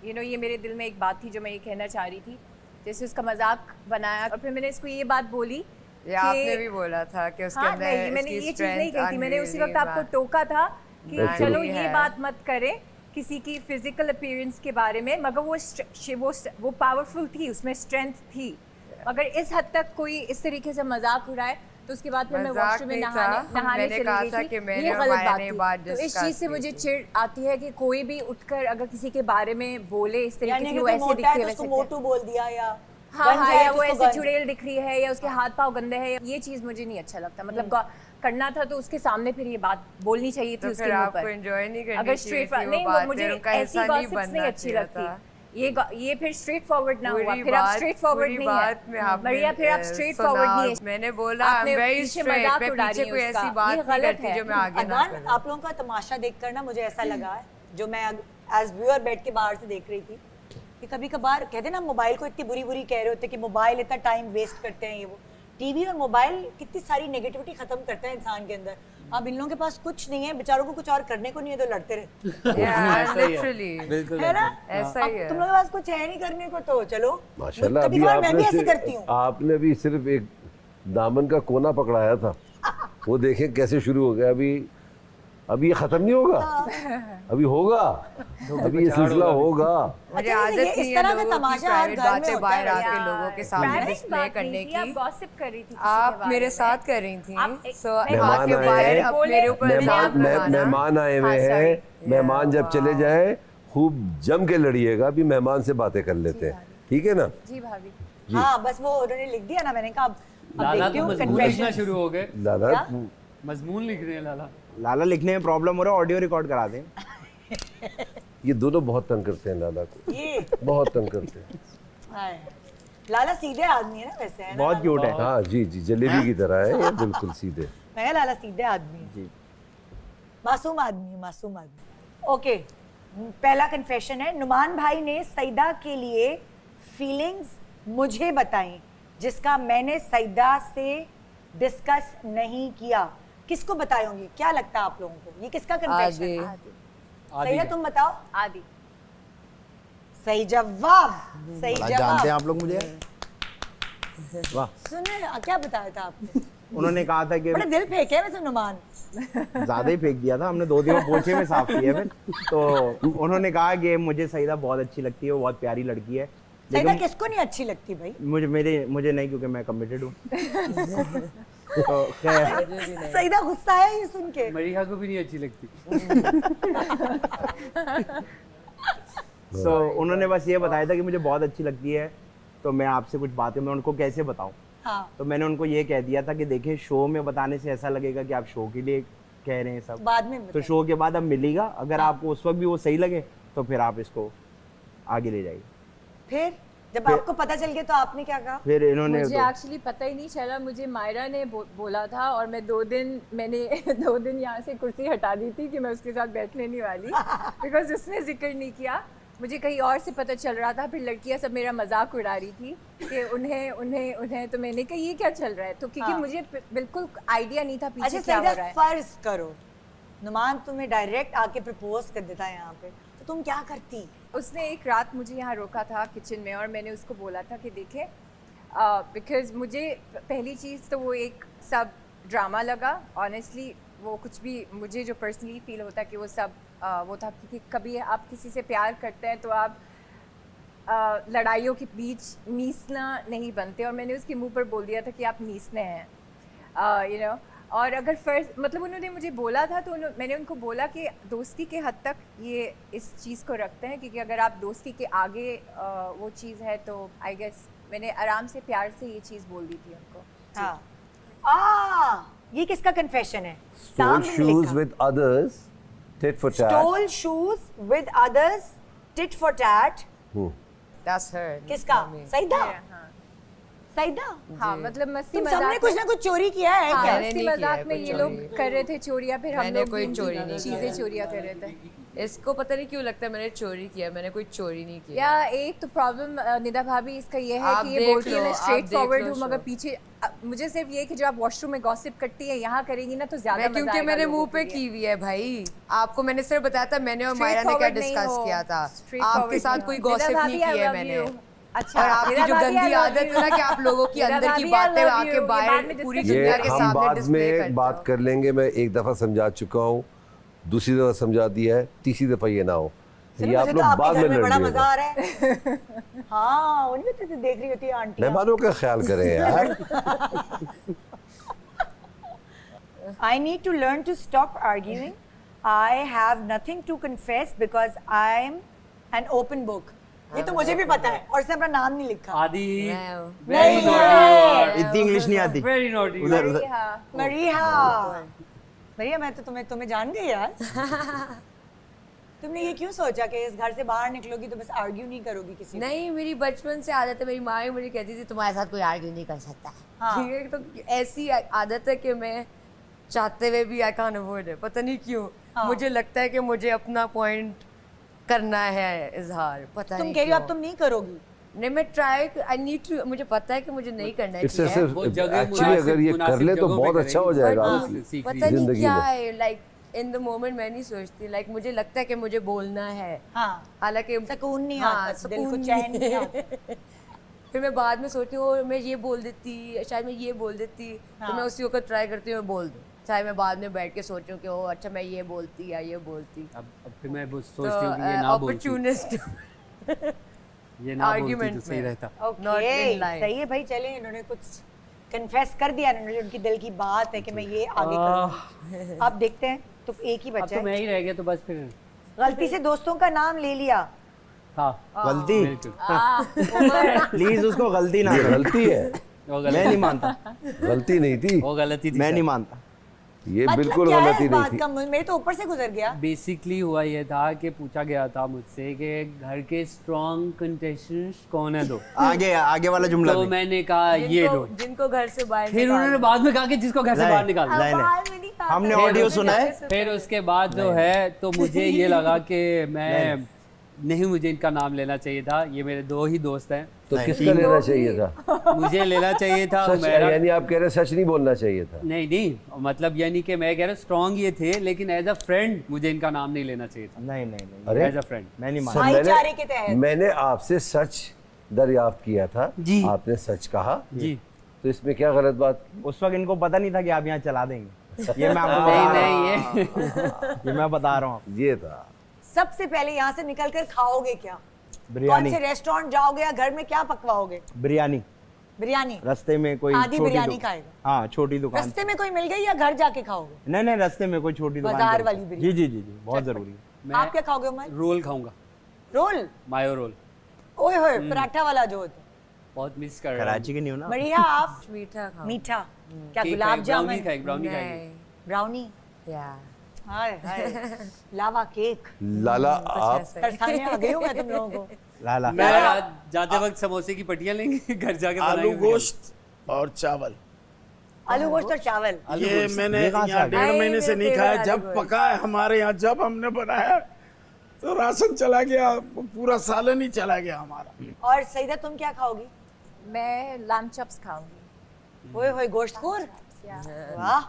ये मेरे दिल में एक बात थी जो मैं ये कहना चाह रही थी, जैसे उसका मजाक बनाया और फिर मैंने इसको ये बात बोली ये आपने भी बोला था कि उसके हाँ, अंदर नहीं, मैंने इसकी ये चीज़ नहीं कही थी, मैंने उसी वक्त strength आपको टोका था कि चलो नहीं ये है। बात मत करें किसी की फिजिकल अपीयरेंस के बारे में, मगर वो पावरफुल थी, उसमें स्ट्रेंथ थी। मगर इस हद तक कोई इस तरीके से मजाक उड़ाए तो उसके बाद फिर मैं मजाक वॉशरूम में नहीं नहाने था, नहाने मैंने चली कहा गई था थी। कि मैंने ये और गलत माया बात ने थी। बात तो इस discuss चीज़ से की मुझे थी। चिढ़ आती है कि कोई भी उठकर अगर किसी के बारे में बोले इस तरीके यानी से कि वो कोई ऐसे मोटा दिखते है तो वैसे उसको मोटू बोल दिया, या हाँ गंजा हाँ, है या तो वो उसको ऐसे गंज। चुड़ैल दिख रही है या उसके हाथ पाँव गंदे हैं, ये चीज़ मुझे नहीं अच्छा लगता। मतलब करना था तो उसके सामने फिर ये बात बोलनी चाहिए थी तो उसके फिर मुंह आपको पर। एंजॉय नहीं करनी अगर चाहिए स्ट्रेट थी वो नहीं, बात, मुझे फिर उनका ऐसी हिस्सा नहीं गॉसिप्स बनना नहीं अच्छी चाहिए लगती। था। ये फिर स्ट्रेट फॉरवर्ड ना हुआ, पूरी फिर आप बात- स्ट्रेट फॉरवर्ड पूरी नहीं बात में है आपने, मरिया, फिर आप स्ट्रेट फॉरवर्ड नहीं है। मैंने बोला आपने वेरी पीछे स्ट्रेट, मजाक मैं उड़ा पीछे रही कोई हैं ऐसी उसका। बात ये नहीं गलत करती है। जो मैं आगे ना अदनान, करूं। आप लोगों का तमाशा देखकर ना मुझे ऐसा लगा है, जो मैं एज व्यूअर बैठ के बाहर से देख रही थी, कि कभी कभार कहते हैं ना मोबाइल को इतनी बुरी बुरी कह रहे होते हैं कि मोबाइल इतना टाइम वेस्ट करते हैं, ये वो टीवी और मोबाइल कितनी सारी नेगेटिविटी खत्म करता है इंसान के अंदर। अब इन लोगों के पास कुछ नहीं है, बेचारों को कुछ और करने को नहीं है तो लड़ते रहते Yeah, literally, बिल्कुल है ना? ऐसा ही अब है। तुम लोगों के पास कुछ है नहीं करने को, तो चलो माशाल्लाह, कभी अभी कभार मैं भी ऐसे करती हूँ। आपने भी सिर्फ एक दामन का कोना पकड़ाया था, वो देखें कैसे शुरू हो गया। अभी ये खत्म नहीं होगा, अभी होगा, अभी ये सिलसिला होगा। मुझे अच्छा, आदत ये नहीं इस है तरह का लोगों की तमाशा हर प्राइवेट घर में बातें होता बाहर है आके यार। लोगों के सामने Private डिस्प्ले बात करने नहीं थी, आप की। गॉसिप कर रही थी किसी के आप बारे मेरे में। साथ कर रही थी, आप एक- सो मेहमान आके आए बाहर हैं, अब मेरे ऊपर मेहमान आए हुए हाँ, हैं, sorry। मेहमान जब चले जाएं खूब जम के लड़िएगा। अभी मेहमान से बातें कर लेते हैं, ठीक है ना? जी भाभी। हाँ बस वो उन्होंने लिख दिया ना, मैंने कहा अब लाला देखती तो हूँ मजमून लिखना confessions। शुरू हो गए, दादा मजमून लिख रहे हैं लाला। लाला लिखने में प्रॉब्लम हो रहा है, ऑडियो रिकॉर्ड करा दें। ये दोनों बहुत तंग करते हैं लाला को, ये बहुत तंग करते हैं। हाय। लाला सीधे आदमी है ना वैसे, है ना? बहुत क्यूट है। हाँ जी जी, जलेबी की तरह है ये, बिल्कुल सीधे। मैं कहा लाला सीधे आदमी है। जी। मासूम आदमी है, मासूम आदमी। ओके, पहला कन्फेशन है, नुमान भाई ने सईदा के लिए फीलिंग्स मुझे बताई जिसका मैंने सईदा से डिस्कस नहीं किया। किसको बताई होंगी? क्या लगता है आप लोगों को, ये किसका कन्फेशन है? आदि सईदा तुम बताओ। आदि। सही जवाब, सही जानते हैं जवाब। आप लोग मुझे। वाह। सुने क्या बताया था आपने? उन्होंने कहा था कि बड़े दिल फेंके वैसे नुमान। ज्यादा ही फेंक दिया था हमने, 2 दिन में पोछे में साफ किया फिर। तो उन्होंने कहा कि मुझे सईदा बहुत अच्छी लगती है, वो बहुत प्यारी लड़की है। सईदा किसको नहीं अच्छी लगती भाई? मुझे नहीं, क्योंकि मैं कमिटेड हूँ। तो खैर, सईदा गुस्सा है ये सुन के। मरिया को भी नहीं अच्छी लगती। तो उन्होंने बस ये बताया था कि मुझे बहुत अच्छी लगती है, तो मैं आपसे कुछ बातें मैं उनको कैसे बताऊं। हाँ। तो मैंने उनको ये कह दिया था कि देखिए, शो में बताने से ऐसा लगेगा कि आप शो के लिए कह रहे हैं सब, बाद में तो बताइए। शो के बाद अब मिलेगा। अगर आपको उस वक्त भी वो सही लगे तो फिर आप इसको आगे ले जाइए। फिर जब आपको पता चल गया तो आपने क्या कहा? फिर इन्होंने मुझे एक्चुअली पता ही नहीं चला, मुझे मायरा ने बोला था और मैं 2 दिन यहाँ से कुर्सी हटा दी थी कि मैं उसके साथ बैठने नहीं वाली, बिकॉज उसने जिक्र नहीं किया। मुझे कहीं और से पता चल रहा था, फिर लड़कियां सब मेरा मजाक उड़ा रही थी कि उन्हें उन्हें उन्हें, तो मैंने कहा ये क्या चल रहा है, तो क्योंकि मुझे बिल्कुल आइडिया नहीं था पीछे अच्छा क्या हो रहा सईदा, है। फर्ज करो नुमान तुम्हें डायरेक्ट आके प्रपोज कर देता है यहाँ पे, तो तुम क्या करती? उसने एक रात मुझे यहाँ रोका था किचन में और मैंने उसको बोला था कि देखे, बिकॉज मुझे पहली चीज़ तो वो एक सब ड्रामा लगा ऑनेस्टली, वो कुछ भी मुझे जो पर्सनली फील होता है कि वो सब वो था कि कभी आप किसी से प्यार करते हैं तो आप लड़ाइयों के बीच मीसना नहीं बनते, और मैंने उसके मुंह पर बोल दिया था कि आप मीसने हैं यू नो। और अगर फर्स्ट मतलब उन्होंने मुझे बोला था तो मैंने उनको बोला कि दोस्ती के हद तक ये इस चीज़ को रखते हैं, क्योंकि अगर आप दोस्ती के आगे वो चीज़ है तो आई गेस मैंने आराम से प्यार से ये चीज़ बोल दी थी उनको। हाँ ये किसका कन्फेशन है? Stole shoes with others, tit for tat. Stole shoes with others, tit for tat. That's her. किसका? सईदा? हाँ सईदा? हाँ मतलब मस्ती तुम सबने मजाक कुछ ना कुछ चोरी किया है हाँ, क्या? मैंने मस्ती नहीं किया मजाक है में कोई ये लोग कर रहे थे चोरियां, फिर हम मैंने लोग कोई भी चोरी नहीं चीजें चोरियां कर रहे थे। इसको पता नहीं क्यों लगता है मैंने चोरी किया, मैंने कोई चोरी नहीं किया। या एक तो प्रॉब्लम निदा भाभी इसका ये है आप कि ये देख बोलती है लो, मैं आप स्ट्रेट देख फॉरवर्ड लो हूँ, मगर show। पीछे मुझे सिर्फ ये कि जो आप वॉशरूम में गॉसिप करती है यहाँ करेंगी ना तो ज्यादा मैं मजा क्योंकि आएगा मैंने लोगों मुंह के पे लिए। की हुई है भाई, आपको मैंने सिर्फ बताया था मैंने और Straight मायरा ने क्या forward नहीं डिस्कस हो, किया था, straight आपके forward साथ नहीं कोई हो। गॉसिप निदा नहीं भाभी, I की है love मैंने। you। अच्छा, और आपकी निदा जो भाभी, गंदी I love आदत है ना कि आप लोगों की निदा अंदर की भाभी, I बातें love आके you। ये बाद बाहर में पूरी discuss ये दुनिया के हम सामने बाद डिस्प्ले में करते बात हो। कर लेंगे। मैं एक दफा समझा चुका हूँ, दूसरी दफा समझा दिया है, तीसरी दफा ये ना हो चलो, ये आप मुझे लोग तो बाद आपके में घर में बड़ा लड़ मजा आ रहा है। हाँ उन्हें तो देख रही होती है आंटी। मेहमानों का ख्याल करें यार। I need to learn to stop arguing. I have nothing to confess because I'm an open book. ये तो मुझे भी पता है और इसने अपना नाम नहीं लिखा। आदि मैं- वेरी नहीं नॉटी है। इतनी इंग्लिश नहीं आती वेरी नॉटी उधर उधर हाँ, मरिया मैं तो तुम्हें जान गई यार। तुमने ये क्यों सोचा कि इस घर से बाहर निकलोगी तो बस आर्ग्यू नहीं करोगी किसी से? नहीं, मेरी बचपन से आदत है, मेरी माँ ही मुझे कहती थी तुम्हारे साथ कोई आर्ग्यू नहीं कर सकता। हाँ। ठीक है, तो ऐसी आदत है कि मैं चाहते हुए भी आई कांट अवॉइड है, पता नहीं क्यों। हाँ। मुझे लगता है कि मुझे अपना पॉइंट करना है इजहार, पता तुम नहीं कह रही हो अब क्यों। तुम नहीं करोगी? नहीं, मैं ट्राई आई नीड टू, मुझे पता है कि मुझे नहीं करना इससे चाहिए। सिर्फ वो जगह एक्चुअली अगर ये कर ले तो बहुत अच्छा हो जाएगा But, आपकी सीख पता नहीं जिंदगी क्या में। है, लाइक इन द मोमेंट मैं नहीं सोचती, लाइक मुझे लगता है कि मुझे बोलना है, हाँ हालांकि सुकून नहीं हाँ, आता, दिल को सुकून चैन नहीं नहीं है। आता। फिर मैं बाद में सोचती हूँ मैं ये बोल देती, शायद मैं ये बोल देती, तो हाँ। मैं उसी वक्त ट्राई करती हूँ मैं बोल दूँ, चाहे मैं बाद में बैठ के सोचूं कि ओ अच्छा मैं ये बोलती या ये बोलती। अब फिर मैं सोचती हूँ कि ये ना बोलती, अपॉर्चुनिस्ट ये ना बोलती argument तो सही में। रहता। Not okay in line. सही है भाई, चले इन्होंने कुछ कन्फेस कर दिया, इन्होंने उनकी दिल की बात है कि मैं ये आगे करूँगी। अब देखते हैं, तो एक ही अब बचा तो मैं है। ही रह गया तो बस फिर गलती से दोस्तों का नाम ले लिया। था गलती बिल्कुल प्लीज उसको गलती ना ये करो। गलती है, वो मैं नहीं गलती मानता, गलती नहीं थी, वो गलती थी मैं नहीं सर। मानता। ये मतलब बिल्कुल क्या है गलती इस नहीं बात थी। का? मेरे तो ऊपर से गुजर गया। बेसिकली हुआ ये था कि पूछा गया था मुझसे कि घर के स्ट्रॉन्ग कंटेस्टेंट्स कौन है दो, आगे वाला जुमला तो भी। मैंने कहा ये दो, जिनको घर से बाहर फिर उन्होंने बाद में कहा कि जिसको घर से बाहर निकाल दो। नहीं, हमने ऑडियो सुना है। फिर उसके बाद जो है तो मुझे ये लगा कि मैं नहीं, मुझे इनका नाम लेना चाहिए था, ये मेरे दो ही दोस्त हैं, तो किसका लेना चाहिए था? मुझे लेना चाहिए था सच मेरा। यानी आप कह रहे हैं सच नहीं बोलना चाहिए था? नहीं नहीं, मतलब यानी कि मैं कह रहा हूँ स्ट्रॉन्ग ये थे, लेकिन एज अ फ्रेंड मुझे इनका नाम नहीं लेना चाहिए था, नहीं नहीं नहीं, अरे एज अ फ्रेंड। मैं नहीं सर, मानता। भाईचारे के तहत। मैंने आपसे सच दरियाफ्त किया था, जी। आपने सच कहा, जी तो इसमें क्या गलत बात? उस वक्त इनको पता नहीं था कि आप यहाँ चला देंगे। ये मैं आपको नहीं बता रहा हूँ। नहीं ये ये मैं बता रहा हूँ। ये था। सबसे पहले यहाँ से निकल कर खाओगे क्या? कौन बिरयानी, से रेस्टोरेंट जाओगे या घर में क्या पकवाओगे? बिरयानी बिरयानी? रास्ते में कोई आधी छोटी बिरयानी दुकान- खाएगा। हाँ छोटी दुकान। रास्ते में कोई मिल गई या घर जाके खाओगे? नहीं नहीं, रास्ते में कोई छोटी दुकान। बाजार पे वाली रुको। बिरयानी। जी जी जी जी, बहुत जरूरी है। मैं आप क्या खाओगे उमर? रोल खाऊंगा, रोल? मायो रोल, ओए होए पराठा वाला जो होता है। बहुत मिस कर रहा हूँ। कराची के नहीं हो ना? बढ़िया। आप मीठा खाओ। मीठा क्या? केक गुलाब खाएंगे, ब्राउनी जामुन? खाएंगे, ब्राउनी खाएंगे। नहीं, ब्राउनी? या हाय हाय लावा केक। लाला आप तरसाने आ गई हूँ मैं तुम लोगों को। लाला मैं आज जाते वक्त समोसे की पट्टियां लेंगे, घर जाके आलू बनाएंगे। गोश्त और चावल, आलू गोश्त और चावल। ये मैंने ये कहाँ से यहाँ आ गया? 1.5 महीने से मेरा नहीं खाया। favorite जब आलू गोश्त। पका है हमारे यहाँ, जब हमने बनाया तो राशन चला गया, पूरा सालन ही चला गया हमारा। और सईदा तुम क्या खाओगी? मैं लैम चॉप्स खाऊंगी। ओए होए गोश्तखोर, या वाह।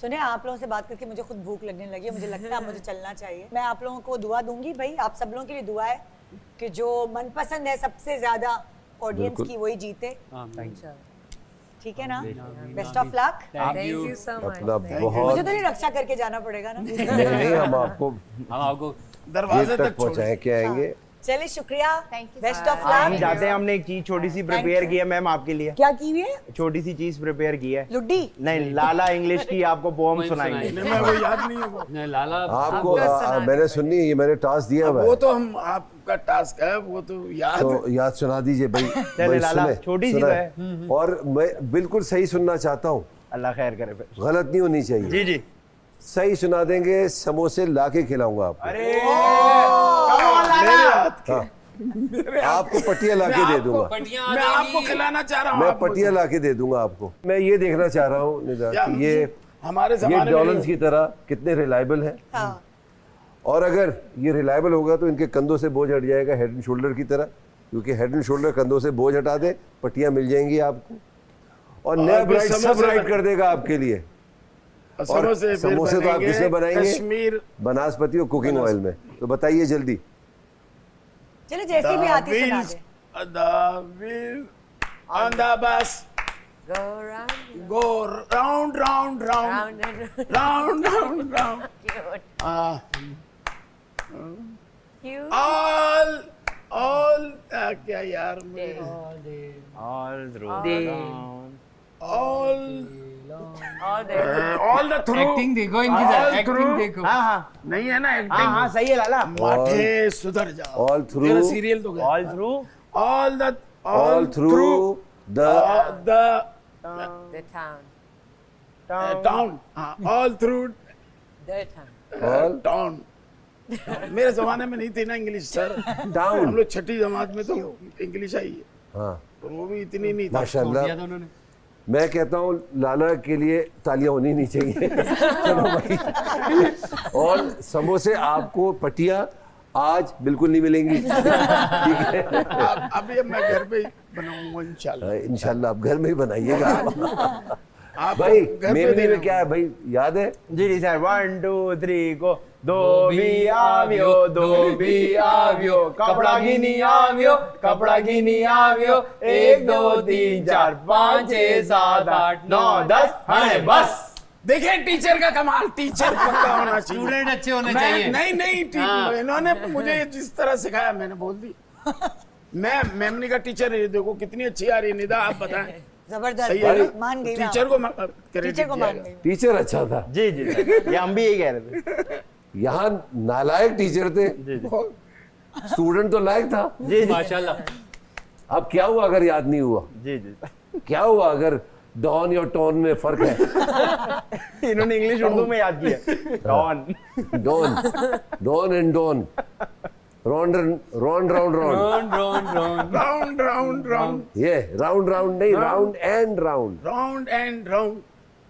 सुने, आप लोगों से बात करके मुझे खुद भूख लगने लगी है, मुझे लगता है मुझे चलना चाहिए। मैं आप लोगों को दुआ दूंगी भाई, आप सब लोगों के लिए दुआ है कि जो मनपसंद है सबसे ज्यादा ऑडियंस की वही जीते, ठीक है ना? Best of luck. Thank you so much. अपना मुझे बहुत तो नहीं रक्षा करके जाना पड़ेगा ना। नहीं, हम आपको हम आपको दरवाजे गेट तक तक पहुंचाए के आएंगे। चलिए शुक्रिया, Thank you, best sir. Of हम लक। जाते हैं, हमने एक चीज छोटी सी प्रिपेयर की है मैम आपके लिए। क्या की हुई है? छोटी सी चीज प्रिपेयर की है। लुड्डी? नहीं, लाला इंग्लिश की आपको पोएम Poem सुनाएंगे। सुनाएंगे। मैं वो याद नहीं है वो। नहीं, लाला आपको मैंने सुननी है, ये मैंने टास्क दिया हुआ वो है, तो हम आपका टास्क है, वो तो याद तो याद सुना दीजिए भाई। भाई लाला, सुने, छोटी सी सुना तो है। और मैं बिल्कुल सही सुनना चाहता हूँ, अल्लाह खैर करे फिर। गलत नहीं होनी चाहिए। जी जी। सही सुना देंगे, समोसे लाके खिलाऊंगा आपको। अरे मेरे हाथ के। आपको पट्टियां लाके दे दूंगा, मैं आपको खिलाना चाह रहा हूँ। मैं आप मुझे- पट्टियां लाके दे दूंगा आपको। मैं ये देखना चाह रहा हूँ निदा या कि ये हमारे जमाने में डॉलन्स नहीं की तरह कितने रिलायबल है, हाँ। और अगर ये रिलायबल होगा तो इनके कंधों से बोझ हट जाएगा, हेड एंड शोल्डर की तरह, क्योंकि हेड एंड शोल्डर कंधों से बोझ हटा दे, पट्टियां मिल जाएंगी आपको, और नया फिर ब्राइड सब समोसे राइट बने- कर देगा आपके लिए। और समोसे फिर समोसे तो आप बनेंगे किसमें बनाएंगे? कश्मीर बनास्पति और कुकिंग ऑयल में। तो बताइए जल्दी। चलो जैसी भी आती सुना दे। the wheel on the bus Go round, go round round round round and round round round cute. Cute. all क्या यार मुझे all through all All there. all the through acting देखो इनकी, all एक्टिंग through देखो। हाँ हाँ नहीं है ना हाँ एक्टिंग हाँ सही है लाला। माठे सुधर जाओ All through- तेरा सीरियल तो गया all through all through the the The town. town हाँ, all through The town. all town मेरे जमाने में नहीं थी ना इंग्लिश सर, Town. हम लोग छठी जमात में तो इंग्लिश आई है, हाँ और वो भी इतनी नहीं था। माशाल्लाह। दिया था उन्होंने। मैं कहता हूँ लाला के लिए तालियां होनी नहीं चाहिए। चलो भाई, और समोसे आपको पटिया आज बिल्कुल नहीं मिलेंगी, ठीक है? अभी मैं घर पे ही बनाऊंगा इंशाल्लाह। इंशाल्लाह आप घर में ही बनाइएगा। आप भाई घर पे मेमनी देना में क्या है भाई, याद है? जी जी सर 1 2 3 गो दो भी आवियो कपड़ा गिनी आवियो 1 2 3 4 5 6 7 8 9 10 हाँ बस। देखिए टीचर का कमाल, टीचर पक्का होना चाहिए, स्टूडेंट अच्छे होने मैं- चाहिए। नहीं नहीं हाँ। इन्होंने मुझे जिस तरह सिखाया मैंने बोल दी। मैं मेमनी का टीचर है, देखो कितनी अच्छी आ रही है निदा, आप बताएं। जबरदस्त, सही है ना? मान गई मैं टीचर को टीचर को मान गई। टीचर अच्छा था, जी जी ये हम भी यही कह रहे थे। यहाँ नालायक टीचर थे, स्टूडेंट तो लायक था। जी जी माशाल्लाह। अब क्या हुआ अगर याद नहीं हुआ? जी जी क्या हुआ अगर डॉन और टॉन में फर्क है? इन्होंने इंग्लिश उर्दू में याद किया। Don don and don, round round round round, round round round ये राउंड राउंड नहीं, round and round, round and round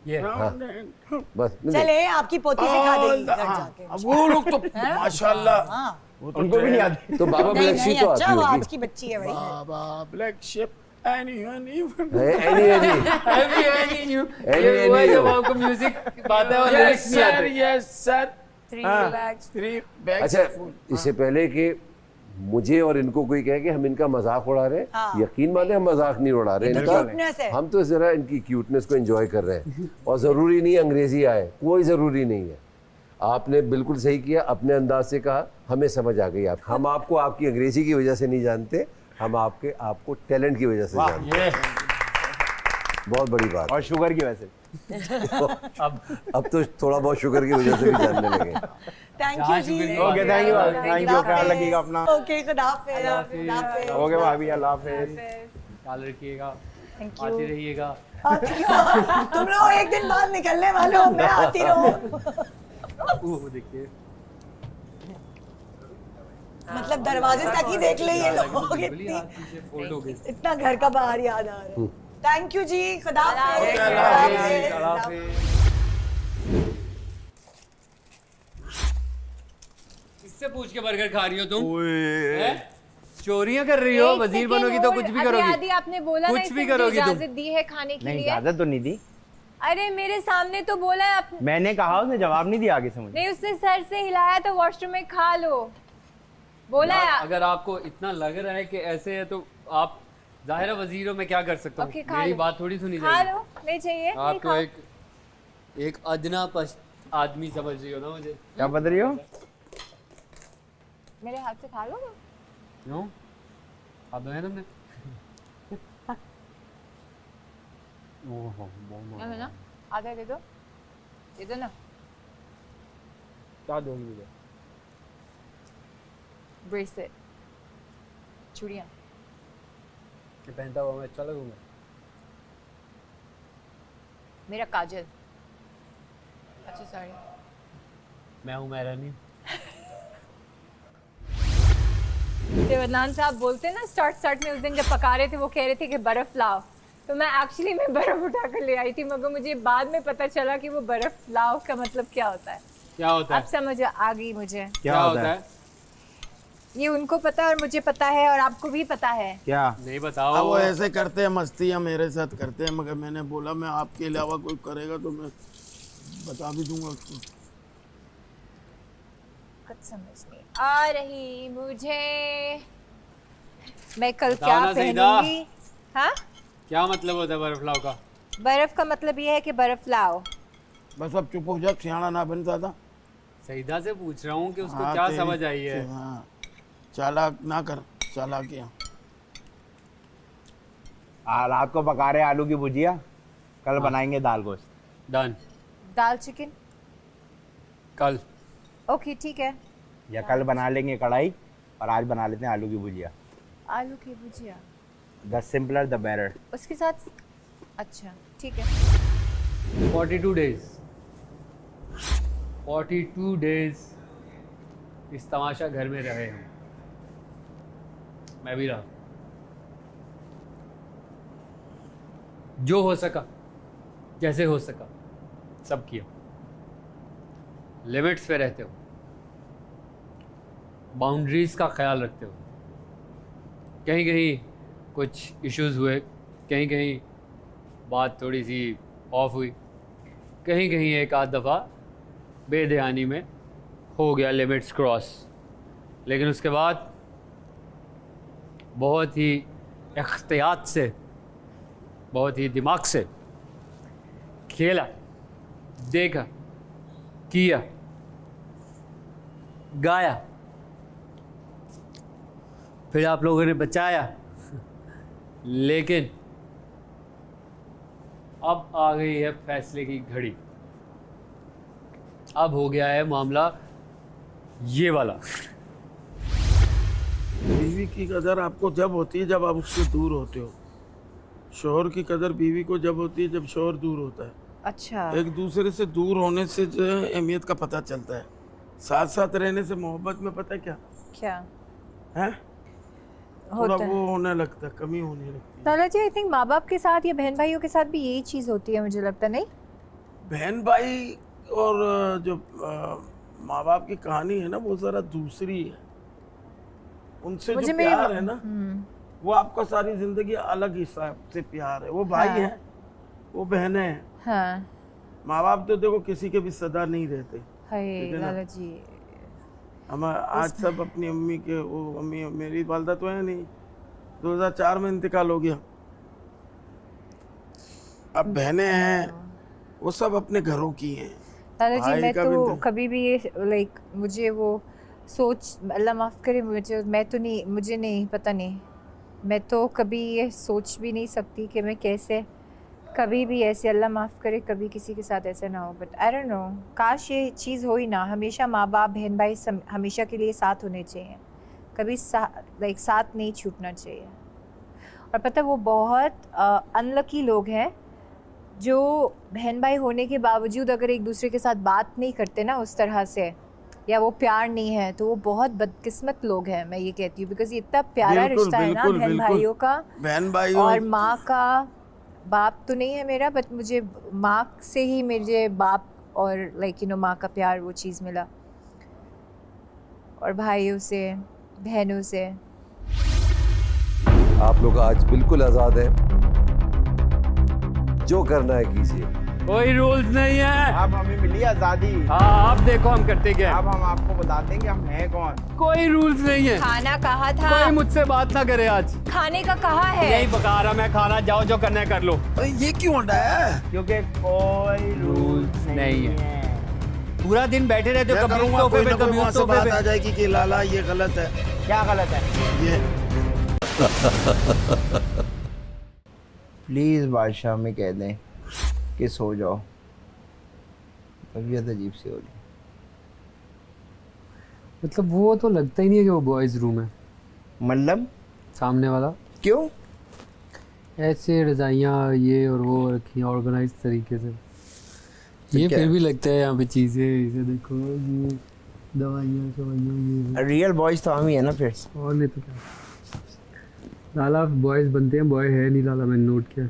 ये राउंड एंड बस। चले आपकी पोती सिखा देगी घर जाके। वो लोग तो माशाल्लाह हाँ उनको भी नहीं आती। तो बाबा नहीं ब्लैक नहीं, तो अच्छा आती वो होगी। आज की बच्ची है भाई। Baa baa black sheep anyone even Any any you. आपको म्यूजिक बात है और yes लिरिक्स नहीं sir आते। yes sir 3 bags. 3 bags अच्छा, full। इससे पहले कि मुझे और इनको कोई कहे कि हम इनका मजाक उड़ा रहे हैं, हाँ। यकीन माने हम मजाक नहीं उड़ा रहे इनकी इनका, cuteness है। हम तो जरा इनकी क्यूटनेस को एंजॉय कर रहे हैं। और ज़रूरी नहीं अंग्रेजी आए, कोई ज़रूरी नहीं है। आपने बिल्कुल सही किया, अपने अंदाज से कहा, हमें समझ आ गई। आप हम आपको आपकी अंग्रेजी की वजह से नहीं जानते, हम आपको टैलेंट की वजह से जानते हैं। बहुत बड़ी बात। और शुगर की वजह से अब तो थोड़ा बहुत शुगर की वजह से भी जानने लगे। थैंक यू जी। ओके थैंक यू ख्याल रखिएगा अपना। ओके खुदा हाफिज़। ओके भाभी अल्लाह हाफिज। ख्याल रखिएगा, थैंक आते रहिएगा। तुम लोग एक दिन बाद निकलने वाले हो, मैं आती रहूं। वो देखिए मतलब दरवाजे तक ही देख ले ये लोग, फोटो के इतना घर का बाहर याद आ रहा है। थैंक यू जी, खुदा हाफिज़। इससे पूछ के बर्गर खा रही हो तुम? हैं? चोरियां कर रही हो? वजीर बनोगी तो कुछ भी करोगी। आदि आपने बोला ना, कुछ इसने भी मुझे करोगी तुम। इजाजत दी है खाने के नहीं लिए। इजाजत तो नहीं दी, अरे मेरे सामने तो बोला है आपने। मैंने कहा, उसने जवाब नहीं दिया आगे से मुझे। नहीं, उसने सर से हिलाया तो वॉशरूम में खा लो बोला यार, है। अगर आपको इतना लग रहा है कि ऐसे है तो आप जाहिर है वजीर हो, मैं क्या कर सकता हूँ? ओके, खा मेरी लो। बात थोड़ी सुनी खा जाएगी। लो, नहीं चाहिए नहीं आप तो खाओ। एक अदना आदमी समझ रही हो ना मुझे। क्या बता रही हो? मेरे हाथ से खा लो ना। क्यों? आप है तुमने? ओहो, है ना, आधा दे दो ना। क्या दोगी मुझे? ब्रेसलेट, चूड़ियाँ। कि पहनता हुआ मैं अच्छा लगूंगा? मेरा काजल। अच्छा सॉरी। मैं हूँ मैरानी। देवनान साहब बोलते हैं ना, स्टार्ट में उस दिन जब पका रहे थे वो कह रहे थे कि बर्फ लाओ, तो मैं एक्चुअली बर्फ उठा कर ले आई थी, मगर मुझे बाद में पता चला कि वो बर्फ लाओ का मतलब क्या होता है। क्या होता है? अब समझ आ गई मुझे क्या होता है? ये उनको पता है और मुझे पता है और आपको भी पता है। क्या? नहीं बताओ। अब वो ऐसे करते हैं, मस्तियाँ मेरे साथ करते हैं, मगर मैंने बोला मैं आपके अलावा कोई करेगा तो मैं बता भी दूंगा उसको। कुछ समझ नहीं आ रही मुझे, मैं कल बताओ क्या ना सईदा। पहनूंगी। हाँ, क्या मतलब होता है बर्फ लाओ का? बर्फ का मतलब ये है कि बर्फ लाओ। बस अब चुप हो जा, सियाना ना बन ज्यादा। सईदा से पूछ रहा हूँ कि उसको हाँ, क्या तेरी- समझ आई है। हाँ, चालाक ना कर, चालाकियाँ। रात को पका रहे आलू की भुजिया, कल बनाएंगे दाल गोश्त। डन। दाल चिकन, कल। ओके ठीक है। या कल बना लेंगे कढ़ाई और आज बना लेते हैं आलू की भुजिया। आलू की भुजिया, द सिंपलर द बेटर। उसके साथ। अच्छा ठीक है। 42 डेज 42 डेज इस तमाशा घर में रहे हम। मैं भी रहा। जो हो सका, जैसे हो सका, सब किया। लिमिट्स पे रहते हो, बाउंड्रीज का ख्याल रखते हो। कहीं कहीं कुछ इश्यूज हुए, कहीं कहीं बात थोड़ी सी ऑफ हुई, कहीं कहीं एक आध दफ़ा बेध्यानी में हो गया लिमिट्स क्रॉस, लेकिन उसके बाद बहुत ही एहतियात से, बहुत ही दिमाग से खेला, देखा, किया, गाया, फिर आप लोगों ने बचाया। लेकिन अब आ गई है फैसले की घड़ी। अब हो गया है मामला ये वाला। बीवी की कदर आपको जब होती है जब आप उससे दूर होते हो। शोहर की कदर बीवी को जब होती है जब शोहर दूर होता है। अच्छा, एक दूसरे से दूर होने से जो है अहमियत का पता चलता है। साथ साथ रहने से मोहब्बत में पता है क्या क्या है, थोड़ा होता है? वो होने लगता है, कमी होने लगती है। ताला जी, आई थिंक माँ बाप के साथ या बहन भाइयों के साथ भी यही चीज़ होती है, मुझे लगता नहीं। बहन भाई और जो माँ बाप की कहानी है ना वो जरा दूसरी है। उनसे जो प्यार है ना वो आपका सारी जिंदगी अलग हिसाब से प्यार है। वो भाई हाँ। है, वो बहनें हैं। हाँ, माँ बाप तो देखो किसी के भी सदा नहीं रहते। हाय ठीक है ना? लाला जी। हम आज सब अपनी अम्मी के, वो अम्मी मेरी वालदा तो है नहीं, 2004 में इंतकाल हो गया। अब बहनें हैं वो सब अपने घरों की हैं। लाला जी, भाई मैं का भी तो तो- कभी भी ये लाइक मुझे वो सोच, अल्लाह माफ़ करे मुझे, मैं तो नहीं, मुझे नहीं पता नहीं, मैं तो कभी ये सोच भी नहीं सकती कि मैं कैसे कभी भी ऐसे, अल्लाह माफ़ करे, कभी किसी के साथ ऐसा ना हो। बट आई डोंट नो, काश ये चीज़ हो ही ना। हमेशा माँ बाप बहन भाई हमेशा के लिए साथ होने चाहिए, कभी लाइक साथ नहीं छूटना चाहिए। और पता है वो बहुत अनलकी लोग हैं जो बहन भाई होने के बावजूद अगर एक दूसरे के साथ बात नहीं करते ना उस तरह से, या वो प्यार नहीं है, तो वो बहुत बदकिस्मत लोग हैं, मैं ये कहती हूँ। बिकॉज ये इतना प्यारा बिल्कुल, रिश्ता है ना बिल्कुल, बहन बिल्कुल। भाइयों का। बहन भाई और माँ का, बाप तो नहीं है मेरा, बट मुझे माँ से ही मुझे बाप और लाइक यू नो माँ का प्यार, वो चीज़ मिला। और भाइयों से, बहनों से। आप लोग आज बिल्कुल आजाद हैं, जो करना है कीजिए। कोई रूल्स नहीं है। अब हमें मिली आजादी। हाँ आप देखो हम करते क्या। अब हम आपको बता देंगे हम हैं कौन। कोई रूल्स नहीं है। खाना कहा था, कोई मुझसे बात ना करे आज। खाने का कहा है। यही पका रहा मैं खाना, जाओ जो करना है कर लो। ये क्यों हटाया? क्योंकि कोई रूल्स नहीं है। पूरा दिन बैठे रहते हो, मैं कभी करूंगा, सोफे कोई पे ना कोई कभी वहाँ उस से सोफे बात पे। आ जाएगी कि लाला ये गलत है। क्या गलत है? ये प्लीज़ बादशाह में कह दें कि सो जाओ, तबीयत अजीब सी हो रही। मतलब वो तो लगता ही नहीं है कि वो बॉयज रूम है मतलब सामने वाला। क्यों? ऐसे रजाइयाँ ये और वो रखी ऑर्गेनाइज तरीके से। ये क्या? फिर भी लगता है यहाँ पे चीज़ें, इसे देखो ये दवाइयाँ शवाइयाँ ये रियल बॉयज तो हम ही है ना फिर। और नहीं तो क्या। लाला बॉयज बनते हैं, बॉय है नहीं लाला, मैंने नोट किया।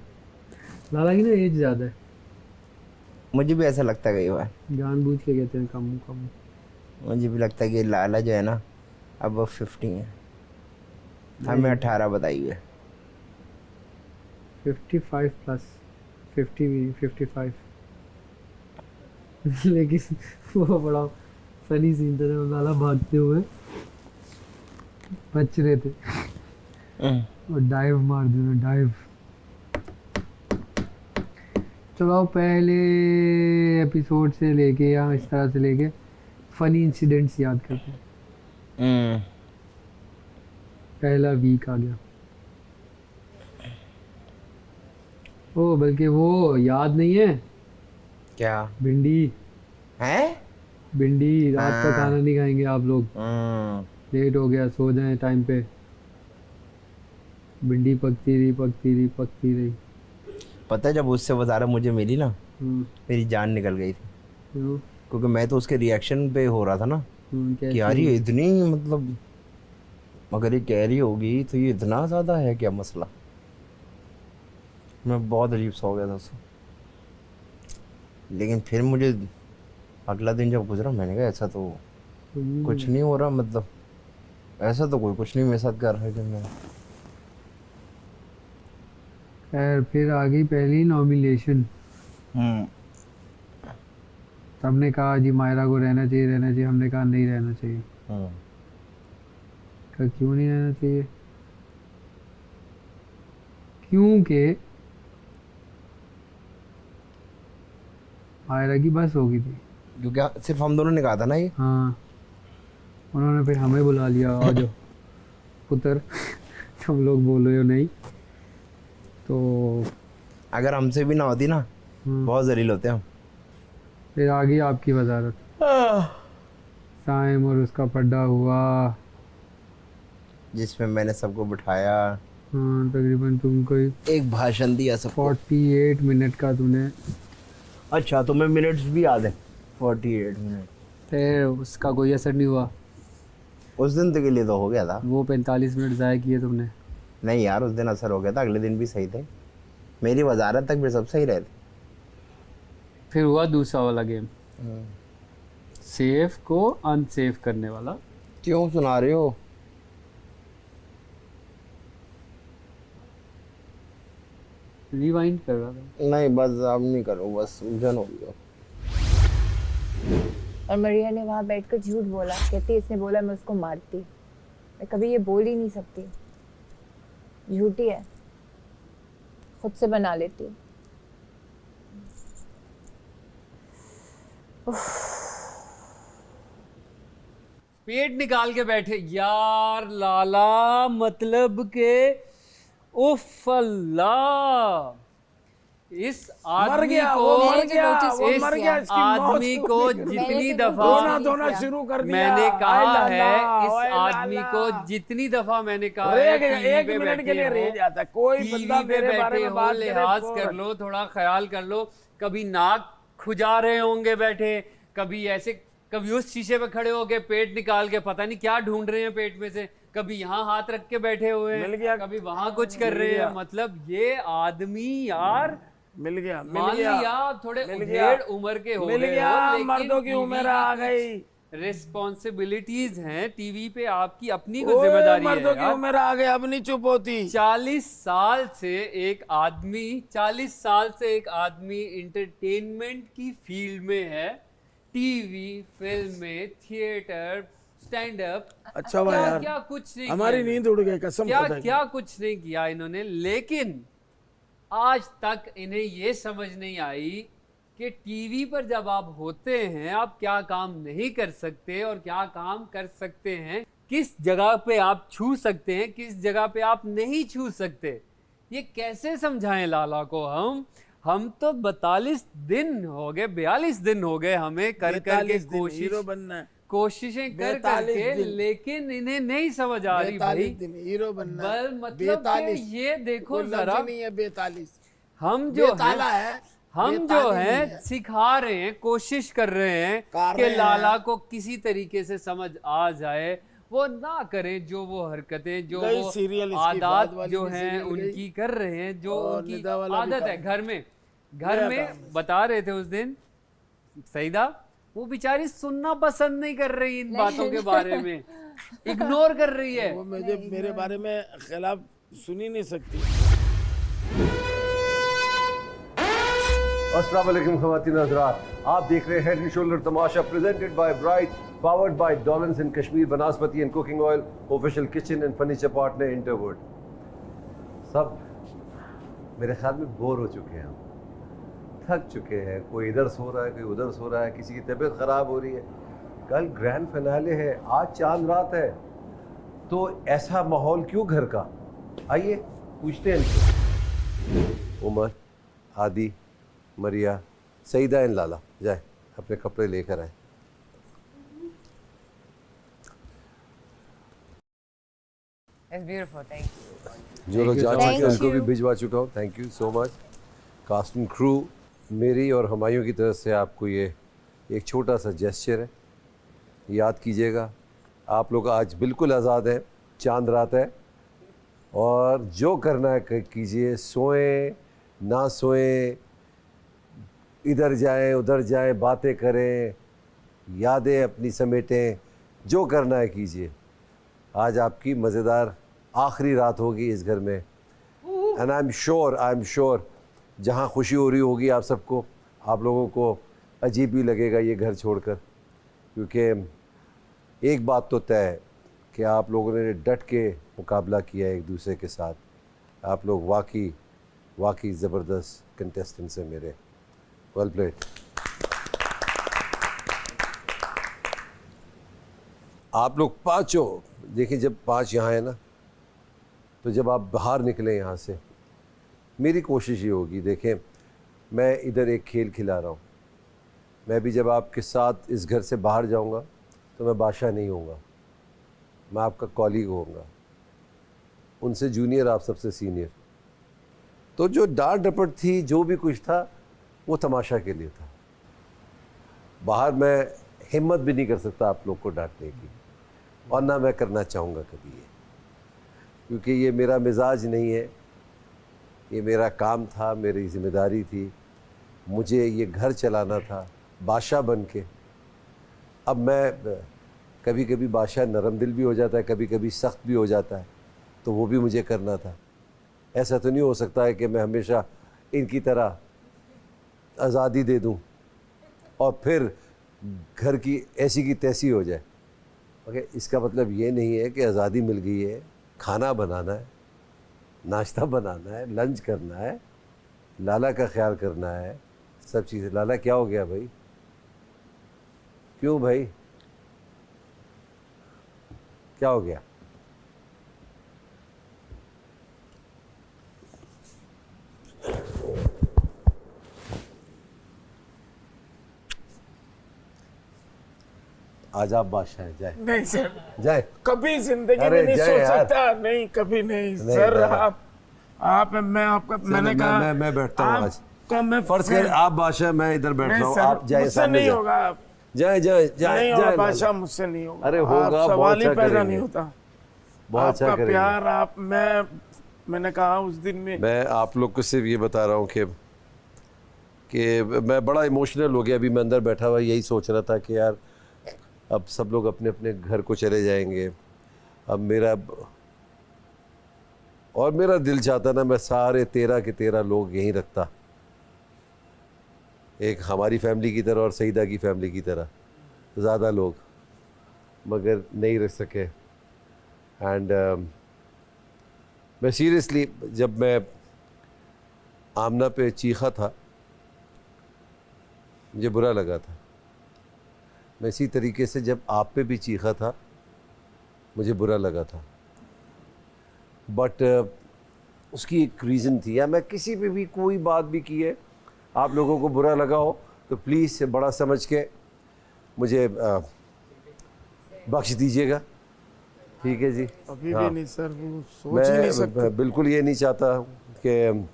लाला की ना एज ज़्यादा है, मुझे भी ऐसा लगता है कई बार। जानबूझ के कहते हैं कम कम। मुझे भी लगता है कि लाला जो है ना अब वो 50 है, हमें 18 बताई हुई है। 55 प्लस 50 भी 55 लेकिन वो बड़ा फनी सीन था जब लाला भागते हुए बच रहे थे और डाइव मार दिया, डाइव। चलो पहले एपिसोड से लेके या इस तरह से लेके फनी इंसिडेंट्स याद करते हैं। पहला वीक आ गया। ओ बल्कि वो याद नहीं है क्या भिंडी है? भिंडी रात का खाना नहीं खाएंगे आप लोग, लेट हो गया, सो जाएं टाइम पे। भिंडी पकती रही। पता है जब उससे वजारा मुझे मिली ना, मेरी जान निकल गई थी, क्यों? क्योंकि मैं तो उसके रिएक्शन पे हो रहा था ना कि कैसे? यार ये इतनी, मतलब अगर ये कह रही होगी तो ये इतना ज़्यादा है क्या मसला। मैं बहुत अजीब सा हो गया था उससे। लेकिन फिर मुझे अगला दिन जब गुजरा, मैंने कहा ऐसा तो कुछ नहीं हो रहा, मतलब ऐसा तो कोई कुछ नहीं मेरे साथ कर रहा है। जब मैं खैर फिर आ गई पहली नॉमिनेशन। सबने कहा जी मायरा को रहना चाहिए। हमने कहा नहीं रहना चाहिए। कहा क्यों नहीं रहना चाहिए? क्योंकि मायरा की बस हो गई थी। क्योंकि सिर्फ हम दोनों ने कहा था ना ये। हाँ उन्होंने फिर हमें बुला लिया, आ जाओ पुत्र तुम लोग बोल रहे हो नहीं तो। अगर हमसे भी ना होती ना, बहुत जलील होते हम। फिर आ गई आपकी वजारत। साइम और उसका पड्डा हुआ, जिसमें मैंने सबको बिठाया। हाँ तकरीबन तुमको एक भाषण दिया सबको। 48 मिनट का तूने। अच्छा तुम्हें मिनट्स भी याद है? 48 मिनट। फिर उसका कोई असर नहीं हुआ। उस दिन के लिए तो हो गया था। वो 45 मिनट ज़ाया किए तुमने। नहीं यार उस दिन असर हो गया था, अगले दिन भी सही थे। मेरी वजारत तक भी सब सही रहे थे। फिर हुआ दूसरा वाला गेम, सेफ को अनसेफ करने वाला। क्यों सुना रहे हो? रिवाइंड कर रहा था। नहीं बस अब नहीं करो, बस उलझन हो गया। और मरिया ने वहाँ बैठकर झूठ बोला, कहती इसने बोला मैं उसको मारती। मैं कभी ये बोल ही नहीं सकती, झूठी है, खुद से बना लेती हूँ। पेट निकाल के बैठे यार लाला, मतलब के उफ अल्लाह, इस आदमी को जितनी दफा धोना शुरू कर दिया। मैंने कहा है, इस आदमी को जितनी दफा मैंने कहा है एक मिनट के लिए रह जाता, कोई बंदा मेरे बारे में बात करे, लिहाज कर लो, थोड़ा ख्याल कर लो। कभी नाक खुजा रहे होंगे बैठे, कभी ऐसे, कभी उस शीशे पे खड़े होके पेट निकाल के पता नहीं क्या ढूंढ रहे हैं पेट में से, कभी यहाँ हाथ रख के बैठे हुए हैं, कभी वहां कुछ कर रहे हैं। मतलब ये आदमी यार मिल गया मान लिया आप थोड़े उधेड़ उम्र के हो गए हो, लेकिन मर्दों की उम्र आ गई, रिस्पॉन्सिबिलिटीज हैं, टीवी पे आपकी अपनी कुछ जिम्मेदारी है मर्दों की यार। उम्र आ गई, अब नहीं चुप होती। 40 साल से एक आदमी इंटरटेनमेंट की फील्ड में है, टीवी, फिल्में, थिएटर, स्टैंड अप, अच्छा हुआ यार, क्या कुछ नहीं हमारी किया। नींद उड़ गई कसम क्या खुदा की। क्या कुछ नहीं किया इन्होंने, लेकिन आज तक इन्हें ये समझ नहीं आई कि टीवी पर जब आप होते हैं आप क्या काम नहीं कर सकते और क्या काम कर सकते हैं, किस जगह पे आप छू सकते हैं, किस जगह पे आप नहीं छू सकते। ये कैसे समझाएं लाला को हम तो 42 दिन हो गए, 42 दिन हो गए हमें कर करके 42 दिन हीरो बनना है, कोशिशें कर 42 करके, दिन। लेकिन इन्हें नहीं समझ आ रही भाई। 42 दिन हीरो बनना है। मतलब कि ये देखो कोई लफ्ज़ जरा, नहीं है 42, हम जो बेताला हैं है, हम जो बेताली नहीं हैं है। सिखा रहे हैं, कोशिश कर रहे हैं कर कि रहे हैं। लाला को किसी तरीके से समझ आ जाए, वो ना करें जो वो हरकतें, जो गई वो सीरियल इसकी आदत फात वाली जो भी हैं सीरियल उनकी कर रहे हैं, जो और उनकी निदा वाला भी आदत है काम। घर में नया काम है। बता रहे थे उस दिन सईदा, वो बेचारी सुनना पसंद नहीं कर रही इन बातों के बारे में, इग्नोर कर रही है। वो मेरे बारे में खिलाफ सुन ही नहीं सकती। अस्सलाम वालेकुम ख़वातीन हज़रात, आप देख रहे हैं head and shoulder Tamasha presented by Bright, powered by Dollons in Kashmir, बनास्पति and cooking oil, official kitchen and furniture partner Interwood. सब मेरे ख्याल में बोर हो चुके हैं, हम थक चुके हैं, कोई इधर सो रहा है, कोई उधर सो रहा है, किसी की तबीयत ख़राब हो रही है। कल ग्रैंड फिनाले है, आज चांद रात है, तो ऐसा माहौल क्यों घर का? आइए पूछते हैं। उमर, आदि, मरिया, सईदा एंड लाला जाए अपने कपड़े लेकर आए। It's beautiful, thank you. जो लोग जा Thank चुके हैं उनको भी you. भिजवा चुका हूँ, thank you so much. Cast and crew, मेरी और हमायूं की तरफ से आपको ये एक छोटा सा जेस्चर है, याद कीजिएगा। आप लोग आज बिल्कुल आज़ाद हैं, चांद रात है, और जो करना है कीजिए, सोएं ना सोएं, इधर जाएं उधर जाएं, बातें करें, यादें अपनी समेटें, जो करना है कीजिए। आज आपकी मज़ेदार आखिरी रात होगी इस घर में, एंड आई एम श्योर जहाँ खुशी हो रही होगी आप सबको, आप लोगों को अजीब भी लगेगा ये घर छोड़कर, क्योंकि एक बात तो तय है कि आप लोगों ने डट के मुकाबला किया एक दूसरे के साथ। आप लोग वाकई ज़बरदस्त कंटेस्टेंट्स हैं मेरे। Well played. आप लोग पाँचों देखिए, जब 5 यहाँ है ना, तो जब आप बाहर निकलें यहाँ से, मेरी कोशिश ये होगी, देखें मैं इधर एक खेल खिला रहा हूँ, मैं भी जब आपके साथ इस घर से बाहर जाऊँगा तो मैं बादशाह नहीं होऊंगा, मैं आपका कॉलीग होऊंगा, उनसे जूनियर, आप सबसे सीनियर। तो जो डांट डपट थी, जो भी कुछ था, वो तमाशा के लिए था। बाहर मैं हिम्मत भी नहीं कर सकता आप लोग को डांटने की, और ना मैं करना चाहूँगा कभी ये, क्योंकि ये मेरा मिजाज नहीं है, ये मेरा काम था, मेरी जिम्मेदारी थी, मुझे ये घर चलाना था बादशाह बन के। अब मैं कभी कभी बादशाह नरम दिल भी हो जाता है, कभी कभी सख्त भी हो जाता है, तो वो भी मुझे करना था। ऐसा तो नहीं हो सकता है कि मैं हमेशा इनकी तरह आज़ादी दे दूं और फिर घर की ऐसी की तैसी हो जाए। ओके, इसका मतलब ये नहीं है कि आज़ादी मिल गई है, खाना बनाना है, नाश्ता बनाना है, लंच करना है, लाला का ख्याल करना है, सब चीज़ें। लाला क्या हो गया भाई, क्यों भाई, क्या हो गया? आज आप बादशाह हैं, जाए नहीं सर, जाए। कभी जिंदगी अरे में नहीं जय सोच यार। सकता, नहीं कभी नहीं नहीं, सर। नहीं। आप मैं आपका मैंने कहा मैं बैठता हूँ आज। आपका मैं फर्ज कर आप बादशाह, मैं इधर बैठ रहा नहीं हूँ, सर, आप जाए मुझसे सामने नहीं जाए। होगा। आप जाए जाए जाए नहीं होगा जाए बादशाह, मुझसे नहीं होगा। अरे होगा, आप बहुत सवाल ही अच्छा पैदा करेंगे। नहीं होता। बहुत अच्छा आपका करेंगे। प्यार, आप मैंने कहा उस दिन में, मैं आप लोग को सिर्फ ये बता रहा हूँ कि मैं बड़ा इमोशनल हो गया। अभी मैं अंदर बैठा हुआ यही सोच रहा था कि यार अब सब लोग अपने अपने घर को चले जाएंगे। अब मेरा दिल चाहता ना मैं सारे 13 के 13 लोग यहीं रखता, एक हमारी फैमिली की तरह और सईदा की फैमिली की तरह ज़्यादा लोग, मगर नहीं रख सके। एंड मैं सीरियसली जब मैं आमना पे चीखा था मुझे बुरा लगा था। मैं इसी तरीके से जब आप पे भी चीखा था मुझे बुरा लगा था, बट उसकी एक रीज़न थी। या मैं किसी पे भी कोई बात भी की है आप लोगों को बुरा लगा हो तो प्लीज़ से बड़ा समझ के मुझे बख्श दीजिएगा, ठीक है जी। अभी हाँ। भी नहीं सर, वो सोच ही नहीं सकते। मैं बिल्कुल ये नहीं चाहता कि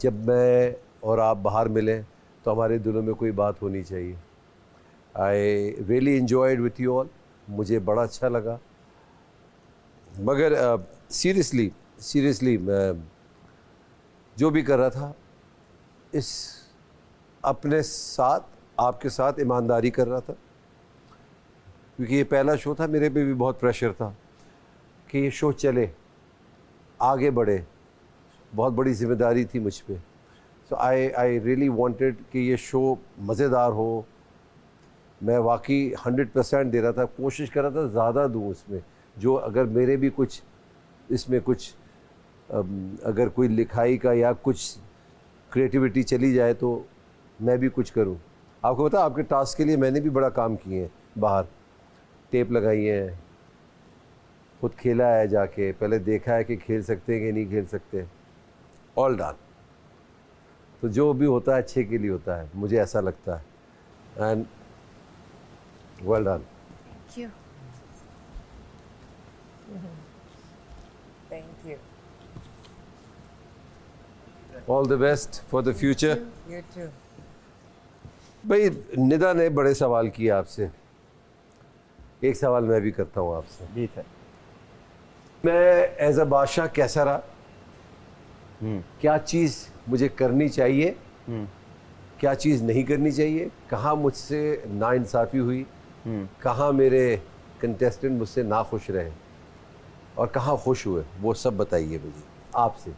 जब मैं और आप बाहर मिलें तो हमारे दिलों में कोई बात होनी चाहिए। I really enjoyed with you all, मुझे बड़ा अच्छा लगा। मगर सीरियसली मैं जो भी कर रहा था इस अपने साथ आपके साथ ईमानदारी कर रहा था, क्योंकि ये पहला शो था। मेरे पे भी बहुत प्रेशर था कि ये शो चले, आगे बढ़े, बहुत बड़ी जिम्मेदारी थी मुझ पे। सो आई रियली वांटेड कि ये शो मज़ेदार हो। मैं वाकई 100% दे रहा था, कोशिश कर रहा था ज़्यादा दूँ उसमें, जो अगर मेरे भी कुछ इसमें कुछ अगर कोई लिखाई का या कुछ क्रिएटिविटी चली जाए तो मैं भी कुछ करूं। आपको पता आपके टास्क के लिए मैंने भी बड़ा काम किए हैं, बाहर टेप लगाई है, खुद खेला है, जाके पहले देखा है कि खेल सकते हैं कि नहीं खेल सकते, ऑल डन। तो जो भी होता है अच्छे के लिए होता है, मुझे ऐसा लगता है। And well done. Thank you. Thank you. All the best for the future. You too. भाई निदा ने बड़े सवाल किए आपसे, एक सवाल मैं भी करता हूँ आपसे। जी सर। मैं एज अ बादशाह कैसा रहा, क्या चीज़ मुझे करनी चाहिए, क्या चीज़ नहीं करनी चाहिए, कहाँ मुझसे नाइंसाफ़ी हुई, कहाँ मेरे कंटेस्टेंट मुझसे नाखुश रहे और कहाँ खुश हुए, वो सब बताइए मुझे आपसे।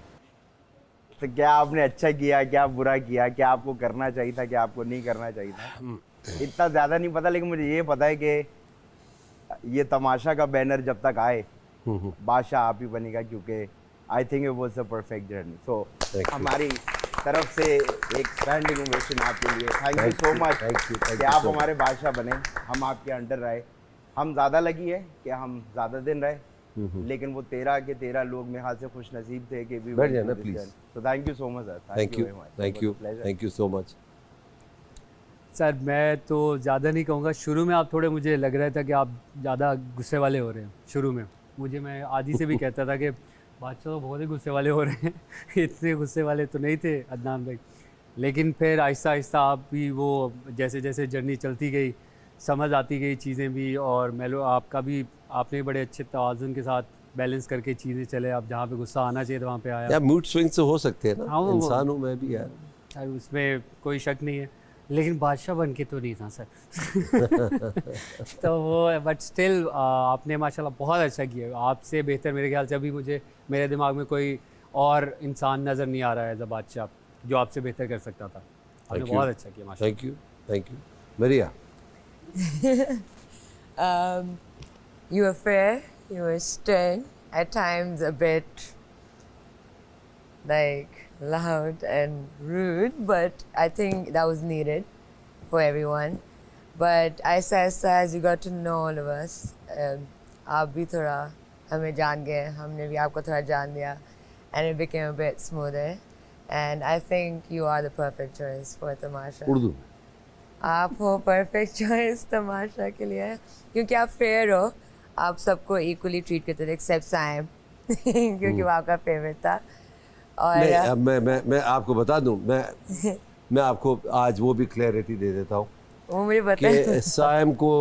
तो क्या आपने अच्छा किया, क्या बुरा किया, क्या आपको करना चाहिए था, क्या आपको नहीं करना चाहिए था, इतना ज़्यादा नहीं पता, लेकिन मुझे ये पता है कि ये तमाशा का बैनर जब तक आए बादशाह आप ही बनेगा, क्योंकि I think it was a perfect journey. So हमारी तरफ से एक स्टैंडिंग ओवेशन आपके लिए। थैंक यू सो मच कि आप हमारे बादशाह बने, हम आपके अंडर रहे। हम ज़्यादा लगी है कि हम ज़्यादा दिन रहे, लेकिन वो 13 के 13 लोग मेरे हाथ से खुश नसीब थे कि भी बैठ जाना प्लीज। तो thank you so much sir. Thank you so much. Sir मैं तो ज़्यादा नहीं कहूँगा, शुरू में आप थोड़े मुझे लग रहा था कि आप ज़्यादा गुस्से वाले हो रहे हैं। शुरू में मैं आदि से भी कहता था कि बादशाह तो बहुत ही गुस्से वाले हो रहे हैं इतने गुस्से वाले तो नहीं थे अदनान भाई। लेकिन फिर आहिस्ता आहिस्ता आप भी वो जैसे जैसे जर्नी चलती गई, समझ आती गई चीज़ें भी, और मेलो आपका भी आपने बड़े अच्छे तवाज़ुन के साथ बैलेंस करके चीज़ें चले। आप जहाँ पे गुस्सा आना चाहिए था वहाँ पे आया। यार मूड स्विंग्स तो हो सकते हैं ना, हाँ, इंसान हूँ मैं भी यार, उसमें कोई शक नहीं है, लेकिन बादशाह बन के तो नहीं था सर तो वो बट स्टिल आपने माशाल्लाह बहुत अच्छा किया। आपसे बेहतर मेरे ख्याल से अभी मेरे दिमाग में कोई और इंसान नज़र नहीं आ रहा है एज अ बादशाह जो आपसे बेहतर कर सकता था। आपने बहुत अच्छा किया माशाल्लाह। Thank you Maria. You were fair, you were stern, at times a bit like loud and rude, but I think that was needed for everyone. But as you got to know all of us, आप भी थोड़ा हमें जान गए, हमने भी आपको थोड़ा जान लिया, and it became a bit smoother. And I think you are the perfect choice for Tamasha. Urdu आप हो परफेक्ट चॉइस तमाशा के लिए, क्योंकि आप फेयर हो, आप सबको इक्वली ट्रीट करते थे एक्सेप्ट साइम क्योंकि वो आपका फेवरेट था। और नहीं, मैं आपको बता दूं, मैं आपको आज वो भी क्लैरिटी दे देता हूँ वो मुझे बताए कि साइम को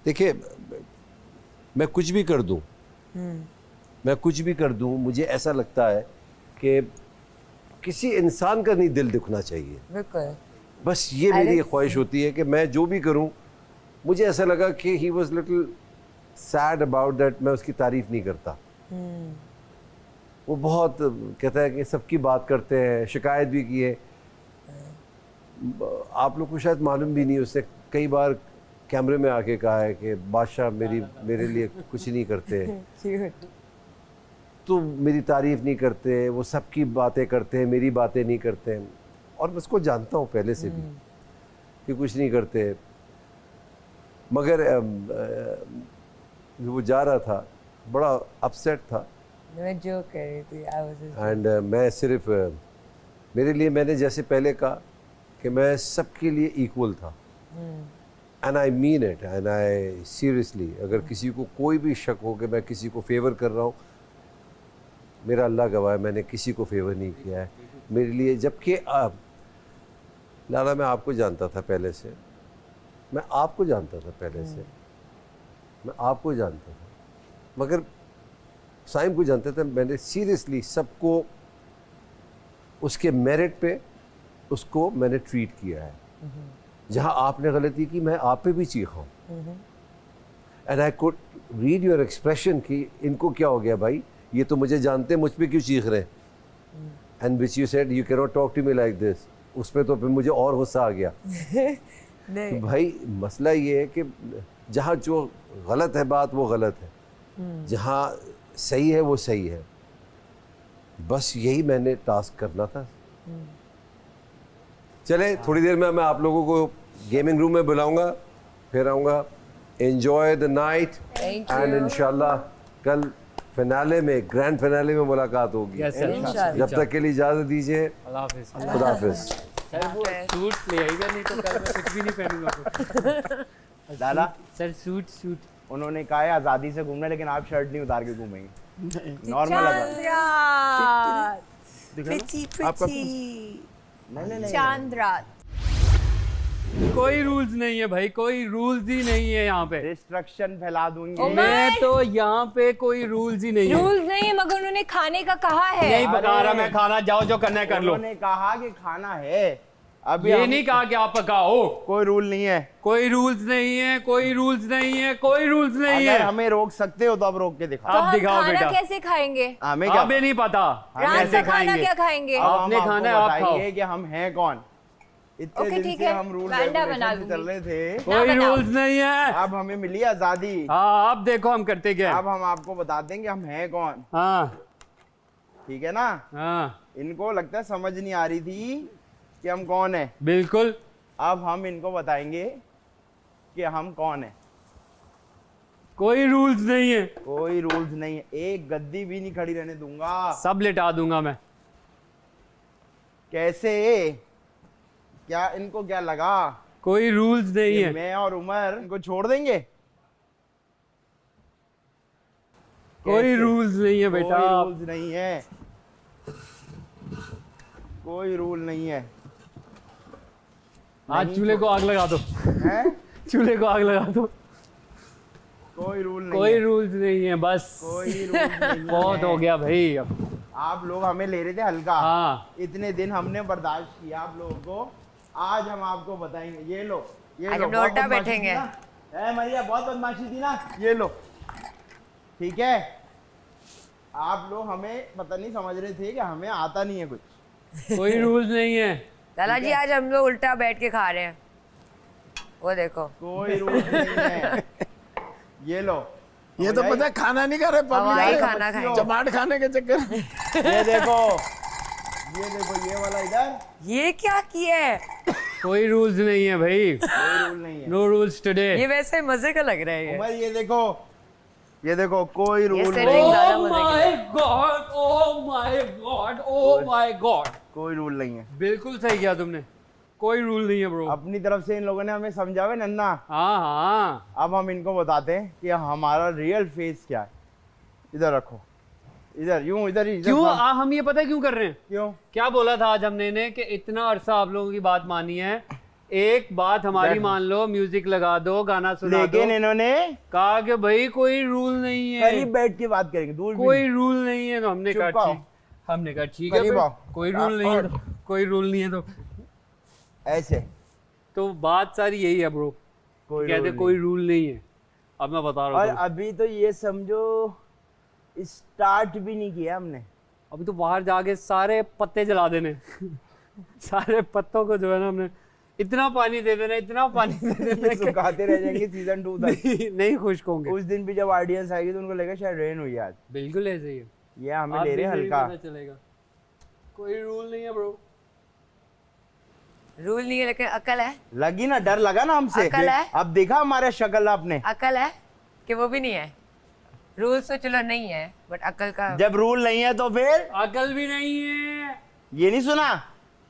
देखिए, मैं कुछ भी कर दूं, मुझे ऐसा लगता है कि किसी इंसान का नहीं दिल दुखना चाहिए। बिल्कुल। बस ये मेरी ख्वाहिश होती है कि मैं जो भी करूं, मुझे ऐसा लगा कि he was little sad about that, मैं उसकी तारीफ नहीं करता। वो बहुत कहता है कि सबकी बात करते हैं, शिकायत भी की है। आप लोग को शायद मालूम भी नहीं, उसने कई बार कैमरे में आके कहा है कि बादशाह मेरे लिए कुछ नहीं करते, तो मेरी तारीफ नहीं करते, वो सबकी बातें करते हैं, मेरी बातें नहीं करते। और मैं उसको जानता हूँ पहले से भी कि कुछ नहीं करते। मगर वो जा रहा था, बड़ा अपसेट था। मैं जो कह रही थी एंड मैं सिर्फ मेरे लिए, मैंने जैसे पहले कहा कि मैं सबके लिए इक्वल था, and I mean it, and I seriously, अगर किसी को कोई भी शक हो कि मैं किसी को फेवर कर रहा हूँ, मेरा अल्लाह गवाह है, मैंने किसी को फेवर नहीं किया है मेरे लिए। जबकि आप लाला, मैं आपको जानता था पहले से, मैं आपको जानता था पहले से, मैं आपको जानता था, मगर साइम को जानता था। मैंने सीरियसली सबको उसके मेरिट पे उसको मैंने ट्रीट किया है। जहां आपने गलती की, मैं आप पे भी चीखा हूँ। And I could read your expression कि इनको क्या हो गया भाई, ये तो मुझे जानते हैं, मुझ पे क्यों चीख रहे हैं। And which you said you can not talk to me like this. उस पर तो फिर मुझे और गुस्सा आ गया। नहीं भाई मसला ये है कि जहाँ जो गलत है बात, वो गलत है, जहाँ सही है वो सही है। बस यही मैंने टास्क करना था। चले, थोड़ी देर में मैं आप लोगों को गेमिंग रूम में बुलाऊंगा, फिर आऊँगा। एंजॉय द नाइट एंड इंशाल्लाह कल फिनाले में, ग्रैंड फिनाले में मुलाकात होगी। जब तक के लिए इजाज़त दीजिए, अल्लाह हाफिज़। खुदा हाफिज़। सर वो सूट ले आइएगा, नहीं तो कल मैं कुछ भी नहीं पहनूंगा। लाला, सर सूट उन्होंने कहा है आज़ादी से घूमना, लेकिन आप शर्ट नहीं उतार के घूमेंगे, नॉर्मल चांद रात। कोई रूल्स नहीं है भाई, कोई रूल्स ही नहीं है यहाँ पे। डिस्ट्रक्शन फैला दूंगी। मैं तो यहाँ पे कोई रूल्स ही नहीं है। रूल्स नहीं है, मगर उन्होंने खाने का कहा है। नहीं पका रहा मैं खाना, जाओ जो करना है कर लो। उन्होंने कहा कि खाना है, अब ये नहीं कहा कि आप पकाओ। कोई रूल नहीं है, कोई रूल्स नहीं है, कोई रूल्स नहीं है, कोई रूल्स नहीं है। अगर हमें रोक सकते हो तो अब रोक के दिखाओ। तो अब हम दिखाओ खाना बेटा। कैसे खाएंगे? हमें क्या हमें नहीं पता रात कैसे का खाना खाएंगे। क्या खाएंगे? अब आपने हम खाना है, आपको आप खाओ। बताएंगे कि हम हैं कौन। इतने ओके, दिन ठीक से है, हम रूल बैंडा बना रेगुलेशन चल रहे थे, कोई बनाओ। रूल्स नहीं है। अब हमें मिली आजादी। हाँ अब देखो हम करते क्या है। अब हम आपको बता देंगे हम हैं कौन, हाँ ठीक है ना। हाँ इनको लगता है समझ नहीं आ रही थी कि हम कौन है। बिल्कुल। अब हम इनको बताएंगे कि हम कौन है। कोई रूल्स नहीं है, कोई रूल्स नहीं है, एक गद्दी भी नहीं खड़ी रहने दूंगा। सब लिटा दूंगा मैं। कैसे, क्या इनको क्या लगा कोई रूल्स नहीं कि है। मैं और उमर इनको छोड़ देंगे? कोई कैसे? रूल्स नहीं है बेटा। कोई रूल्स नहीं है, कोई रूल नहीं है। आज चूल्हे को आग लगा दो। हैं? चूल्हे को आग लगा दो। कोई रूल नहीं कोई है, रूल्स नहीं है, बस कोई रूल नहीं बहुत है। हो गया भाई अब। आप लोग हमें ले रहे थे हल्का। हाँ इतने दिन हमने बर्दाश्त किया आप लोगों को, आज हम आपको बताएंगे। ये लो, ये आज लो, हम बहुत उल्टा बदमाशी बैठेंगे। थी ना? मरिया बहुत बदमाशी थी ना, ये लो, ठीक है। आप लोग हमें पता नहीं समझ रहे थे कि हमें आता नहीं है कुछ। कोई रूल्स नहीं है। लाला जी आज हम लोग उल्टा बैठ के खा रहे हैं, वो देखो। कोई रूल नहीं है। ये लो, ये तो पता है खाना नहीं खा रहे, हवाई पब्लिक खाना खाएंगे। चमाट खाने के चक्कर में। ये देखो, ये देखो, ये वाला इधर, ये क्या किया है? कोई रूल्स नहीं है भाई। कोई रूल नहीं है। No rules today. ये वैसे मजे का लग रहा है ये। उमर ये देखो, ये देखो, कोई रूल setting नहीं, ज़्यादा Oh मजे की my God, oh my God, oh my God। कोई रूल नहीं है। बिल्कुल सही किया तुमने, कोई रूल नहीं है ब्रो। अपनी तरफ से इन लोगों ने हमें समझावे नन्ना। हाँ हाँ अब हम इनको बताते हैं कि हमारा रियल फेस क्या है। इधर रखो, इधर यूं, इधर ही, इधर क्यों साम- हम ये पता है क्यों कर रहे हैं? क्यों? क्या बोला था आज हमने ने कि इतना अरसा आप लोगों की बात मानी है, एक बात हमारी बैठो। मान लो, म्यूजिक लगा दो, गाना सुना दो। लेकिन इन्होंने कहा कि भाई कोई रूल नहीं है, करीब बैठ के बात करेंगे, दूर भी कोई रूल नहीं है। तो हमने चुप कहा आओ। ठीक, हमने कहा ठीक है करीब भाई, आओ। कोई रूल नहीं है तो, कोई रूल नहीं है तो ऐसे तो बात सारी यही है ब्रो, कोई कहते rule कोई रूल नहीं है। अब मैं बता रहा और हूँ, अभी तो ये समझो स्टार्ट भी नहीं किया हमने। अभी तो बाहर जाके सारे पत्ते जला देने सारे पत्तों को जो है ना हमने इतना पानी दे देना, इतना पानी दे देना कि सुखाते रह जाएंगे सीजन 2 तक। नहीं खुश्क होंगे। उस दिन भी जब ऑडियंस आएगी तो उनको लगेगा शायद रेन हुई आज। बिल्कुल ऐसे ही है। ये हमें आप ले रहे हैं भी नहीं हल्का। पता चलेगा, कोई रूल नहीं है ब्रो। रूल नहीं है लेकिन अकल है। लगी ना, डर लगा ना हमसे। अकल है। अब देखा हमारा शक्ल आपने। अकल है कि वो भी नहीं है। रूल्स तो चलो नहीं है बट अकल का जब रूल नहीं है तो फिर अकल भी नहीं है। ये नहीं सुना।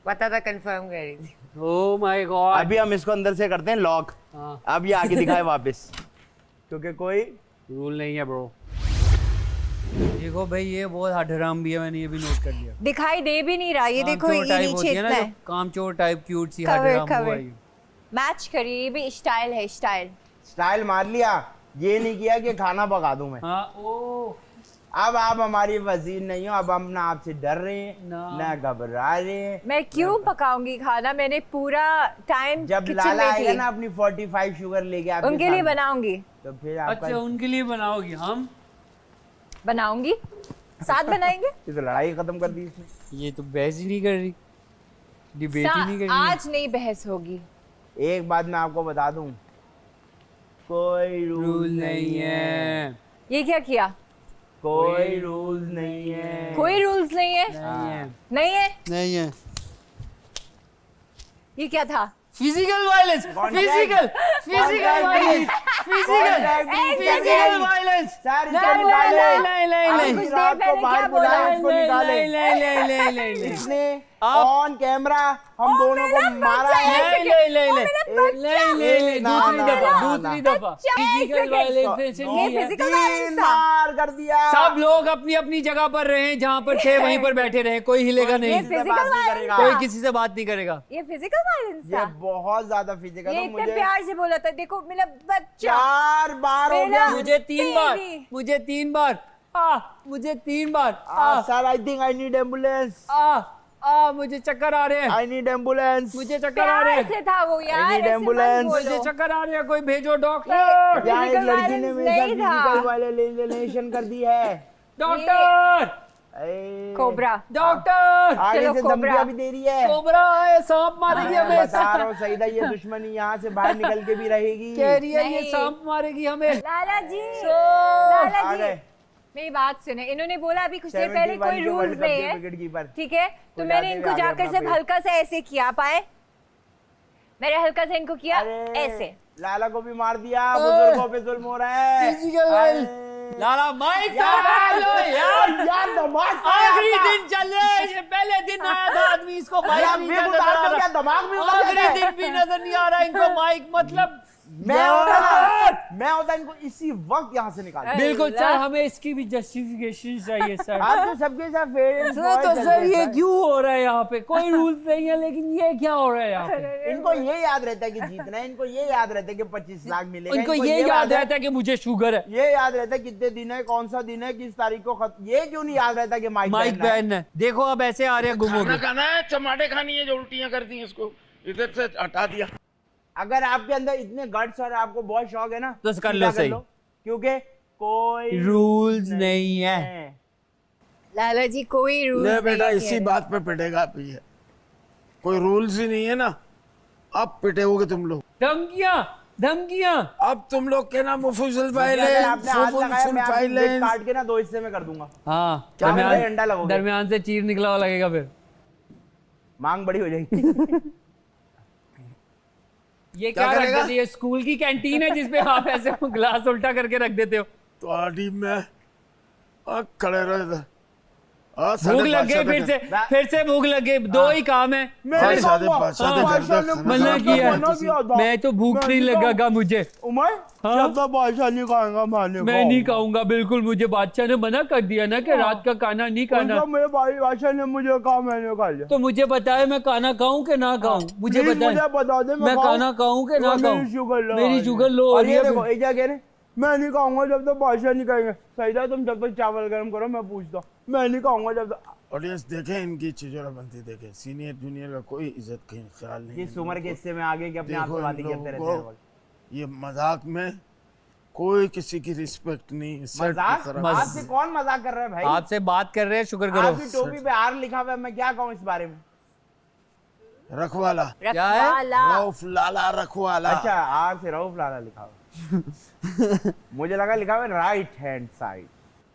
पता था, कंफर्म कर रही थी। Oh my God. अभी हम इसको अंदर से करते हैं लॉक। हाँ, अब ये आगे दिखाए वापस, क्योंकि कोई रूल नहीं है ब्रो। देखो भाई ये बहुत हठराम भी है, मैंने ये भी नोट कर लिया। दिखाई दे भी नहीं रहा, ये देखो कामचोर ये टाइप नीचे होती है ना, इतना जो है। कामचोर टाइप क्यूट सी Cover, हठराम cover. हुआ ये। मैच करिए, ये भी स्टाइल है, स्टाइल। स्टाइल मार लिया। ये नहीं किया कि खाना पका दूं मैं। हाँ ओ अब आप हमारी वजीर नहीं हो। अब हम ना आपसे डर रहे हैं ना घबरा रहे हैं। मैं क्यों पकाऊंगी खाना, मैंने पूरा टाइम जब किचन लाला में आएगा थी। ना अपनी 45 शुगर लेके आपके उनके लिए सामने, बनाऊंगी, तो फिर आपका अच्छा उनके लिए बनाओगी? हम बनाऊंगी, साथ बनाएंगे। ये तो लड़ाई खत्म कर दी इसने। ये तो बहस ही नहीं कर रही, डिबेट ही नहीं कर रही। आज नहीं बहस होगी। एक बात मैं आपको बता दूं, कोई रूल नहीं है। ये क्या किया? कोई रूल नहीं है। कोई रूल्स नहीं है। नहीं है, नहीं है। नहीं है। ये क्या था? Physical violence, physical violence, physical violence. Sir नहीं, इसको निकाले। नहीं, नहीं, आज नहीं, की कुछ रात देर को पहले बाहर क्या बुलाए, बोला? इसको निकाले। नहीं। इसने आप- ऑन कैमरा हम दोनों को मारा है। नहीं, ना, दूसरी ना, दफा, ना, दूसरी ना। दफा। बच्चा, एक फिजिकल सेकंड। वायलेंस से ये नहीं है। फिजिकल वायलेंस था। मार कर दिया। सब लोग अपनी अपनी जगह पर रहे, जहाँ पर थे वहीं पर बैठे रहे, कोई हिलेगा ये नहीं, फिजिकल बात नहीं वायलेंस करेगा। कोई था। किसी से बात नहीं करेगा। ये फिजिकल वायलेंस ये था। बहुत ज्यादा फिजिकल ये है। इतने मुझे प्यार से बोला था, देखो मेरा बच्चा। 4 बार हो मेरा- गया। मुझे 3 बार, तेरी। मुझे 3 बार, मुझे 3 बार, sir I think I need ambulance. मुझे चक्कर आ रहे हैं, आई नीड एम्बुलेंस। मुझे चक्कर आ रहे प्यार हैं, से था वो यार, need ऐसे मत ambulance. मुझे बोलो। चक्कर आ रहे हैं, कोई भेजो डॉक्टर, यहाँ एक Physical लड़की ने violence मेरे साथ नहीं था। फिजिकल वायलेशन कर दी है। डॉक्टर, ए, कोबरा। डॉक्टर, आगे चलो, से कोबरा। धमकियां भी दे रही है। कोबरा है, सांप मारेगी मैं हमें, बता रहा हूँ सईदा, ये दुश्मनी यहाँ से बाहर निकल के भी रहेगी। कह रही है ये नहीं। सांप मारेगी हमें। लाला जी, आ लाला जी, गए। मेरी बात सुने। इन्होंने बोला अभी कुछ देर पहले 71 कोई के रूल्स वर्ल्ड कप नहीं के है, विकेट कीपर। ठीक है? तो तो मैंने जाते इनको हुए आगे जाकर अपना सिर्फ पेज। हल्का सा ऐसे किया, पाए मैंने हल्का सा इनको किया अरे, ऐसे। लाला को भी मार दिया। बुजुर्गों पे जुल्म हो रहा है। Physical violence. लाला माइक तो बांध लो यार, यार दमाग आखिरी दिन चल रहा है, ये पहले दिन आया था आदमी, इसको माइक नहीं बेगुनाह नजर आ कर क्या रहा, दमाग में उतर आखिरी गया है? दिन भी नजर नहीं आ रहा इनको माइक, मतलब मैं होता इनको इसी वक्त यहाँ से निकाल। बिल्कुल सर, हमें इसकी भी जस्टिफिकेशन चाहिए सर। आप तो सबके साथ फेयर एंड सर तो सर ये क्यों हो रहा है यहाँ पे? कोई रूल्स नहीं है, लेकिन ये क्या हो रहा है यहाँ पे? इनको ये याद रहता है कि जीतना है। इनको ये याद रहता है कि 25 लाख मिलेगा। इनको ये याद रहता है कि मुझे शुगर है, ये याद रहता है कितने दिन है, कौन सा दिन है, किस तारीख को ये क्यों नहीं याद रहता कि माइक माइक बैन है। देखो अब ऐसे आ रहे हैं घूमोगे। खाना है, टमाटे खानी है जो उल्टियां करती हैं, इसको इधर से हटा दिया। अगर आपके अंदर इतने गट्स और आपको बहुत शौक है ना, तो कर लो सीधा सही। क्योंकि कोई रूल्स नहीं है। लाला जी कोई रूल्स ले बेटा, नहीं इसी है। बात पे पिटेगा भैया। कोई रूल्स ही नहीं है ना, अब पिटेगोगे तुम लोग। धमकियां, धमकियां। अब तुम लोग के नाम फुल अगर आपने हाथ लगाया मैं आपकी फाइलेंस जेब काट के ना 2 हिस्से में कर दूंगा। हाँ, क्या मेरे अंडा लगोगे? दरमियान से चीर निकला हुआ लगेगा, फिर मांग बड़ी हो जाएगी। ये क्या रख देते? ये स्कूल की कैंटीन है जिसपे आप ऐसे ग्लास उल्टा करके रख देते हो। तो आड़ी में खड़े रहो इधर। भूख लग गई, फिर से भूख लग गई। 2 ही काम है, मना किया। मैं तो भूख नहीं लगेगा मुझे। उमर जब तक बादशाह नहीं खाएगा मैं नहीं खाऊंगा, बिल्कुल। मुझे बादशाह ने मना कर दिया ना कि रात का खाना नहीं खाना। मेरे बादशाह ने मुझे कहा, मैंने खा लिया। तो मुझे बताए मैं खाना खाऊं कि ना खाऊं? मुझे बताए, बता दे मैं खाना खाऊं कि ना खाऊं? मेरी शुगर लो हो रही है। देखो एक जगह ने मैं नहीं खाऊंगा जब तक बादशाह नहीं कहेंगे। सईदा तुम जब तक चावल गर्म करो, मैं पूछता हूँ। मैं नहीं खाऊंगा जब तक ऑडियंस देखे इनकी चिजोराबंदी, देखे सीनियर जूनियर का कोई इज्जत का ख्याल नहीं है किस उम्र के हिस्से में आगे कि अपने आप देखो को बातें इन करते रहते लोगों हैं। को ये मजाक में कोई किसी की रिस्पेक्ट नहीं, सेट मजाक? की तरफ आपसे कौन मजाक कर रहा है भाई? आपसे बात कर रहे हैं, शुक्र करो। आपकी टोपी पे आर लिखा हुआ है, मैं क्या कहूँ इस बारे में? रखवाला, क्या है? रऊफ लाला रखवाला। अच्छा, आर से रऊफ लाला लिखा हुआ। मुझे लगा लिखा हुआ है राइट हैंड साइड,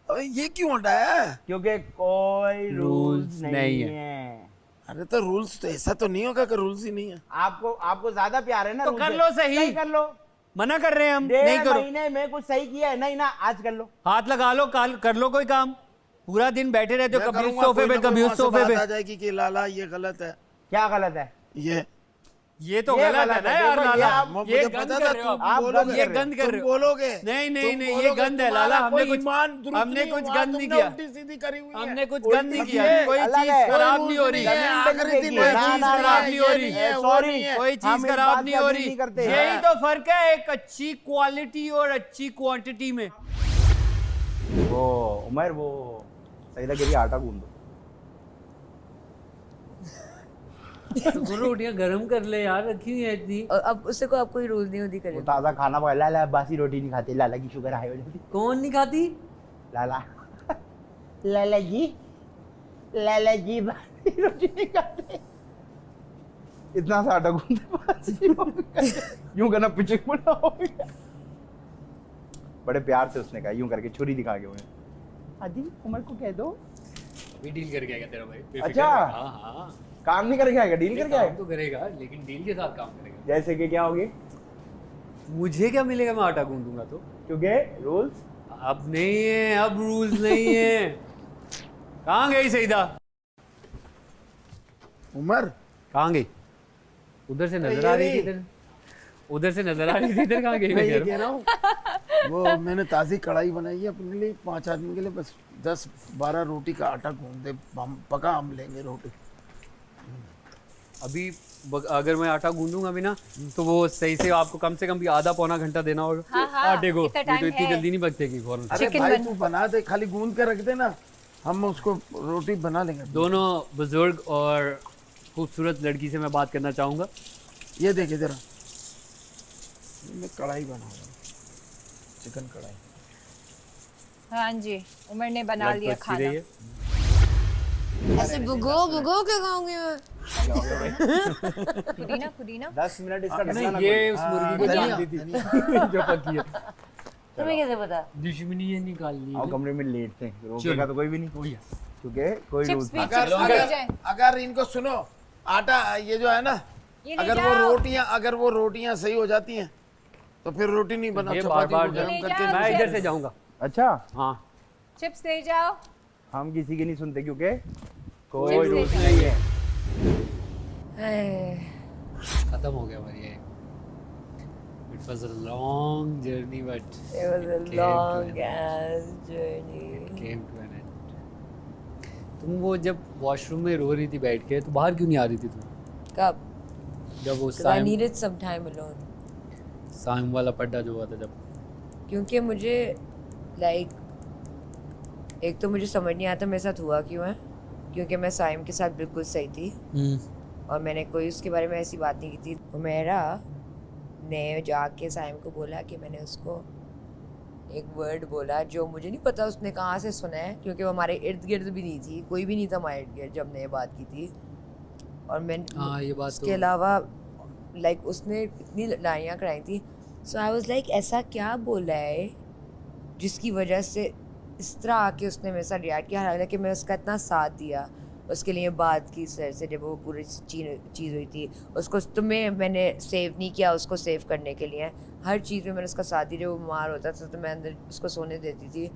अबे ये क्यों हटाया? क्योंकि कोई रूल्स Rules नहीं नहीं है। अरे तो रूल्स तो ऐसा तो नहीं होगा कि रूल्स ही नहीं है। आपको ज्यादा प्यार है ना तो rules कर से। लो सही। कर लो। मना कर रहे हैं हम, नहीं डेढ़ करो। महीने में कुछ सही किया है नहीं ना, आज कर लो। हाथ लगा लो, काल कर लो कोई काम। पूरा दिन बैठे रहते हो, मैं कभी उस करूंगा, सोफे कोई पे ना कोई कभी वहाँ उस से सोफे बात आ पे। जाएगी कि लाला ये गलत है, क्या गलत है? ये तो गलत है ना यार देखो, लाला। ये ये मुझे गंद पता कर था रहे हो तुम आप। बोलोगे। ये गंद कर तुम रहे हो। बोलोगे। नहीं नहीं तुम नहीं, ये बोलोगे, गंद है तुम्हारा लाला। हमने कोई कुछ ईमान दुरुस्त हमने नहीं कुछ हुआ, गंद नहीं तुमने किया। उल्टी सीधी करी हुई है। हमने कुछ उल्टी गंद नहीं सीधी किया। है, कोई अलग चीज है। खराब कोई नहीं हो रूल्स रही। नहीं है, आखिरी दिन कोई है, चीज ना, खराब ना, नहीं हो ये रही। नहीं है, वो नहीं है। कोई हम चीज इस खराब बात नहीं पे हो agree रही। नहीं करते। यही तो फर्क है एक अच्छी क्वालिटी और अच्छी क्वांटिटी में। वो उमर, वो सही लगे कि आटा गूंद दो। तो रोटियां गरम कर ले यार, रखी हुई है इतनी। अब उससे को आप कोई रूल नहीं होती वो करे। ताज़ा खाना पका, लाला बासी रोटी नहीं खाते, लाला की शुगर हाई हो जाती। कौन नहीं खाती? लाला लाला जी बासी रोटी नहीं खाते। इतना सा आटा गूंदे बासी हो गया। यूं करना पिचक बना हो गया। बड़े प्यार से उसने कहा, यूं करके छुरी दिखा के उन्हें, आदि उमर को कह दो। अभी डील करके आएगा तेरा भाई, बेफिक्र अच्छा। रह। हाँ हाँ, काम नहीं करके आएगा, डील करके काम आएगा। तो करेगा, लेकिन डील के साथ काम करेगा। जैसे कि क्या होगी? मुझे क्या मिलेगा, मैं आटा गूंदूंगा तो। क्योंकि रूल्स अब नहीं है, अब रूल्स नहीं है। कहाँ गई सईदा? उमर कहाँ गई? उधर से नजर आ रही थी इधर, उधर से नजर आ रही थी इधर। कहाँ गई? मैं ये कह रहा हूँ, वो मैंने ताज़ी कढ़ाई बनाई है अपने लिए, 5 आदमी के लिए, बस 10-12 रोटी का आटा गूंद दे, हम पका हम लेंगे रोटी। अभी अगर मैं आटा गूंदूंगा भी ना, तो वो सही से आपको कम से कम भी आधा पौना घंटा देना होगा। हाँ, हाँ, आटे को इतना नहीं तो time इतनी है। जल्दी नहीं पकतेगी फौरन। अरे चिकन भाई बन- तू बना दे, खाली गूंद के रख दे ना, हम उसको रोटी बना लेंगे। दोनों बुजुर्ग और खूबसूरत लड़की से मैं बात करना चाहूँगा। ये देखे जरा, मैं कढ़ाई बना रहा हूँ, चिकन कढ़ाई। हाँ जी, उमर ने बना लिया खाना। ऐसे भुगो भुगो के खाऊंगी मैं। पुदीना पुदीना 10 मिनट इसका नहीं, ढक्कन ये उस मुर्गी को धनिया, जान दी थी धनिया। जो पकी है। तुम्हें कैसे पता? दुश्मनी ये निकालनी आओ है। कमरे में लेट थे, चलो। रोकेगा तो कोई भी नहीं, क्योंकि कोई चिप्स रूल्स भी नहीं। चिप्स भी ले जाए। अगर इनको सुनो, आटा ये जो है ना, ये ले अगर वो जाओ। रोटियां सही हो जाती हैं तो फिर रोटी नहीं बना, ये चपाती बार-बार को गरम ले करके जाओ। मैं इधर से जाऊँगा। अच्छा, हाँ, चिप्स ले जाओ। हम किसी की नहीं सुनते क्योंकि कोई चिप्स ले रूल्स जाओ। नहीं है। खत्म हो गया हमारी ये। It was a long journey, but It was a it came to long an ass journey. It came to an end. तुम वो जब वॉशरूम में रो रही थी बैठ के, तो बाहर क्यों नहीं आ रही थी तुम? कब? जब वो Because I needed some time alone. Saim वाला पड्डा जो हुआ था जब। क्योंकि मुझे लाइक एक तो मुझे समझ नहीं आता मेरे साथ हुआ क्यों है, क्योंकि मैं साइम के साथ बिल्कुल सही थी और मैंने कोई उसके बारे में ऐसी बात नहीं की थी। मेरा ने जाके साइम को बोला कि मैंने उसको एक वर्ड बोला जो मुझे नहीं पता उसने कहाँ से सुना है, क्योंकि वो हमारे इर्द गिर्द भी नहीं थी, कोई भी नहीं था हमारे इर्द गिर्द जब हमने ये बात की थी। और मैं हाँ, ये बात उसके तो अलावा लाइक उसने इतनी लड़ाइयाँ कराई थी। सो आई वाज लाइक ऐसा क्या बोला है जिसकी वजह से इस तरह आके उसने मेरे साथ रिएक्ट किया, हालांकि मैं उसका इतना साथ दिया, उसके लिए बात की सर से जब वो पूरी चीज़ हुई थी। उसको तुम्हें मैंने सेव नहीं किया, उसको सेव करने के लिए हर चीज़ में मैंने उसका साथ दिया। जब वो बीमार होता था तो मैं अंदर उसको सोने देती थी,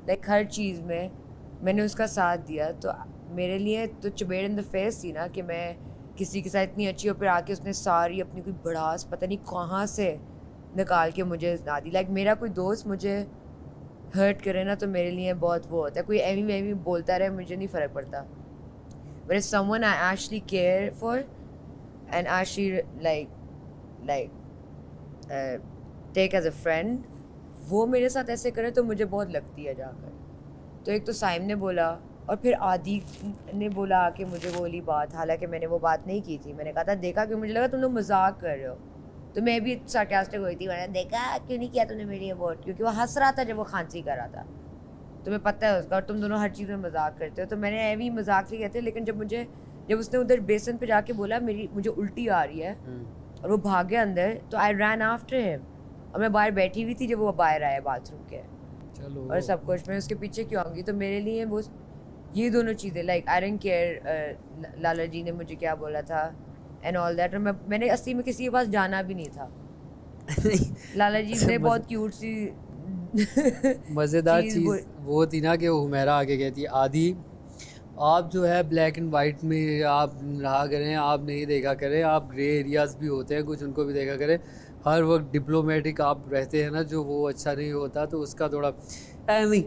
लाइक हर चीज़ में मैंने उसका साथ दिया। तो मेरे लिए तो चुबेड़ इन द फेस थी ना कि मैं किसी के साथ इतनी अच्छी हो, फिर आके उसने सारी अपनी कोई भड़ास पता नहीं कहाँ से निकाल के मुझे ना दी। लाइक मेरा कोई दोस्त मुझे हर्ट करे ना तो मेरे लिए बहुत वो होता है, कोई एवी वेवी बोलता रहे मुझे नहीं फ़र्क पड़ता। But if someone I actually care for and actually like take as a friend, वो मेरे साथ ऐसे करे तो मुझे बहुत लगती है जाकर। तो एक तो साइम ने बोला और फिर आदि ने बोला आके मुझे वो वाली बात, हालांकि मैंने वो बात नहीं की थी। मैंने कहा था देखा कि मुझे लगा तुम लोग मजाक कर रहे हो, तो मैं भी सार्कास्टिक हुई थी। मैंने देखा क्यों नहीं किया तुमने मेरी अबॉर्ट, क्योंकि वो हंस रहा था जब वो खांसी कर रहा था, तुम्हें पता है उसका, और तुम दोनों हर चीज़ में मजाक करते हो। तो मैंने ऐवी मजाक से कहते, लेकिन जब उसने उधर बेसन पे जाके बोला मुझे उल्टी आ रही है और वो भाग गया अंदर, तो आई रैन आफ्टर हिम, और मैं बाहर बैठी हुई थी जब वो बाहर आया बाथरूम के। चलो और सब कुछ मैं उसके पीछे क्यों आऊँगी। तो मेरे लिए वो ये दोनों चीज़ें, लाइक आई डोंट केयर लाला जी ने मुझे क्या बोला था एंड ऑल दैट। और मैंने असली में किसी के पास जाना भी नहीं था। लाला जी ने बहुत क्यूट सी मज़ेदार चीज़ चीज़ वो थी ना कि वो हुमैरा आके कहती है आदि आप जो है ब्लैक एंड वाइट में आप रहा करें, आप नहीं देखा करें, आप ग्रे एरियाज़ भी होते हैं कुछ, उनको भी देखा करें। हर वक्त डिप्लोमेटिक आप रहते हैं ना, जो वो अच्छा नहीं होता, तो उसका थोड़ा नहीं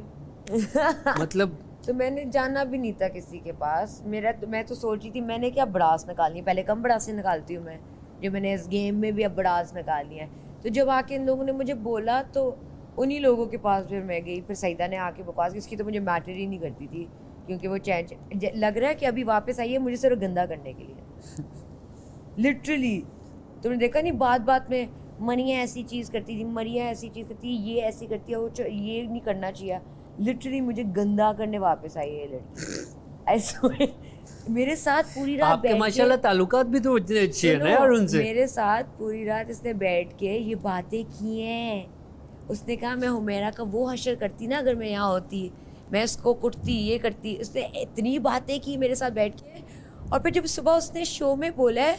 मतलब तो मैंने जाना भी नहीं था किसी के पास। मैं तो सोची थी मैंने क्या बड़ास निकालनी है, पहले कम बड़ासें निकालती हूँ मैं, जो मैंने इस गेम में भी अब बड़ास निकालनी है। तो जब आके इन लोगों ने मुझे बोला तो उन्हीं लोगों के पास फिर मैं गई। फिर सईदा ने आके बकवास की, उसकी तो मुझे मैटर ही नहीं करती थी, क्योंकि वो लग रहा है कि अभी वापस आई है मुझे सिर्फ गंदा करने के लिए। लिटरली तुमने देखा नहीं, बात बात में मरिया ऐसी चीज़ करती थी, मरिया ऐसी चीज़ करती है, ये ऐसी करती है, वो ये नहीं करना चाहिए। लिटरली मुझे गंदा करने वापस आई है ये लड़की। ऐसे मेरे साथ पूरी रात आपके माशाल्लाह ताल्लुकात भी तो इतने अच्छे हैं ना यार उनसे। मेरे साथ पूरी रात इसने बैठ के ये बातें की हैं। उसने कहा मैं हुमैरा का वो हशर करती ना, अगर मैं यहाँ होती, मैं इसको कुटती, ये करती। उसने इतनी बातें की मेरे साथ बैठ के। और फिर जब सुबह उसने शो में बोला है,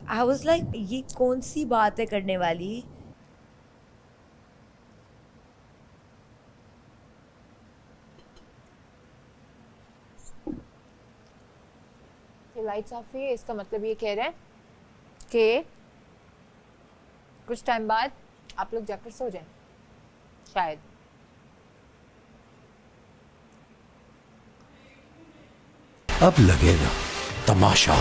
आई वाज लाइक ये कौन सी बात है करने वाली। लाइट्स ऑफ हुई है, इसका मतलब ये कह रहे हैं कि कुछ टाइम बाद आप लोग जाकर सो जाएं शायद। अब लगेगा तमाशा।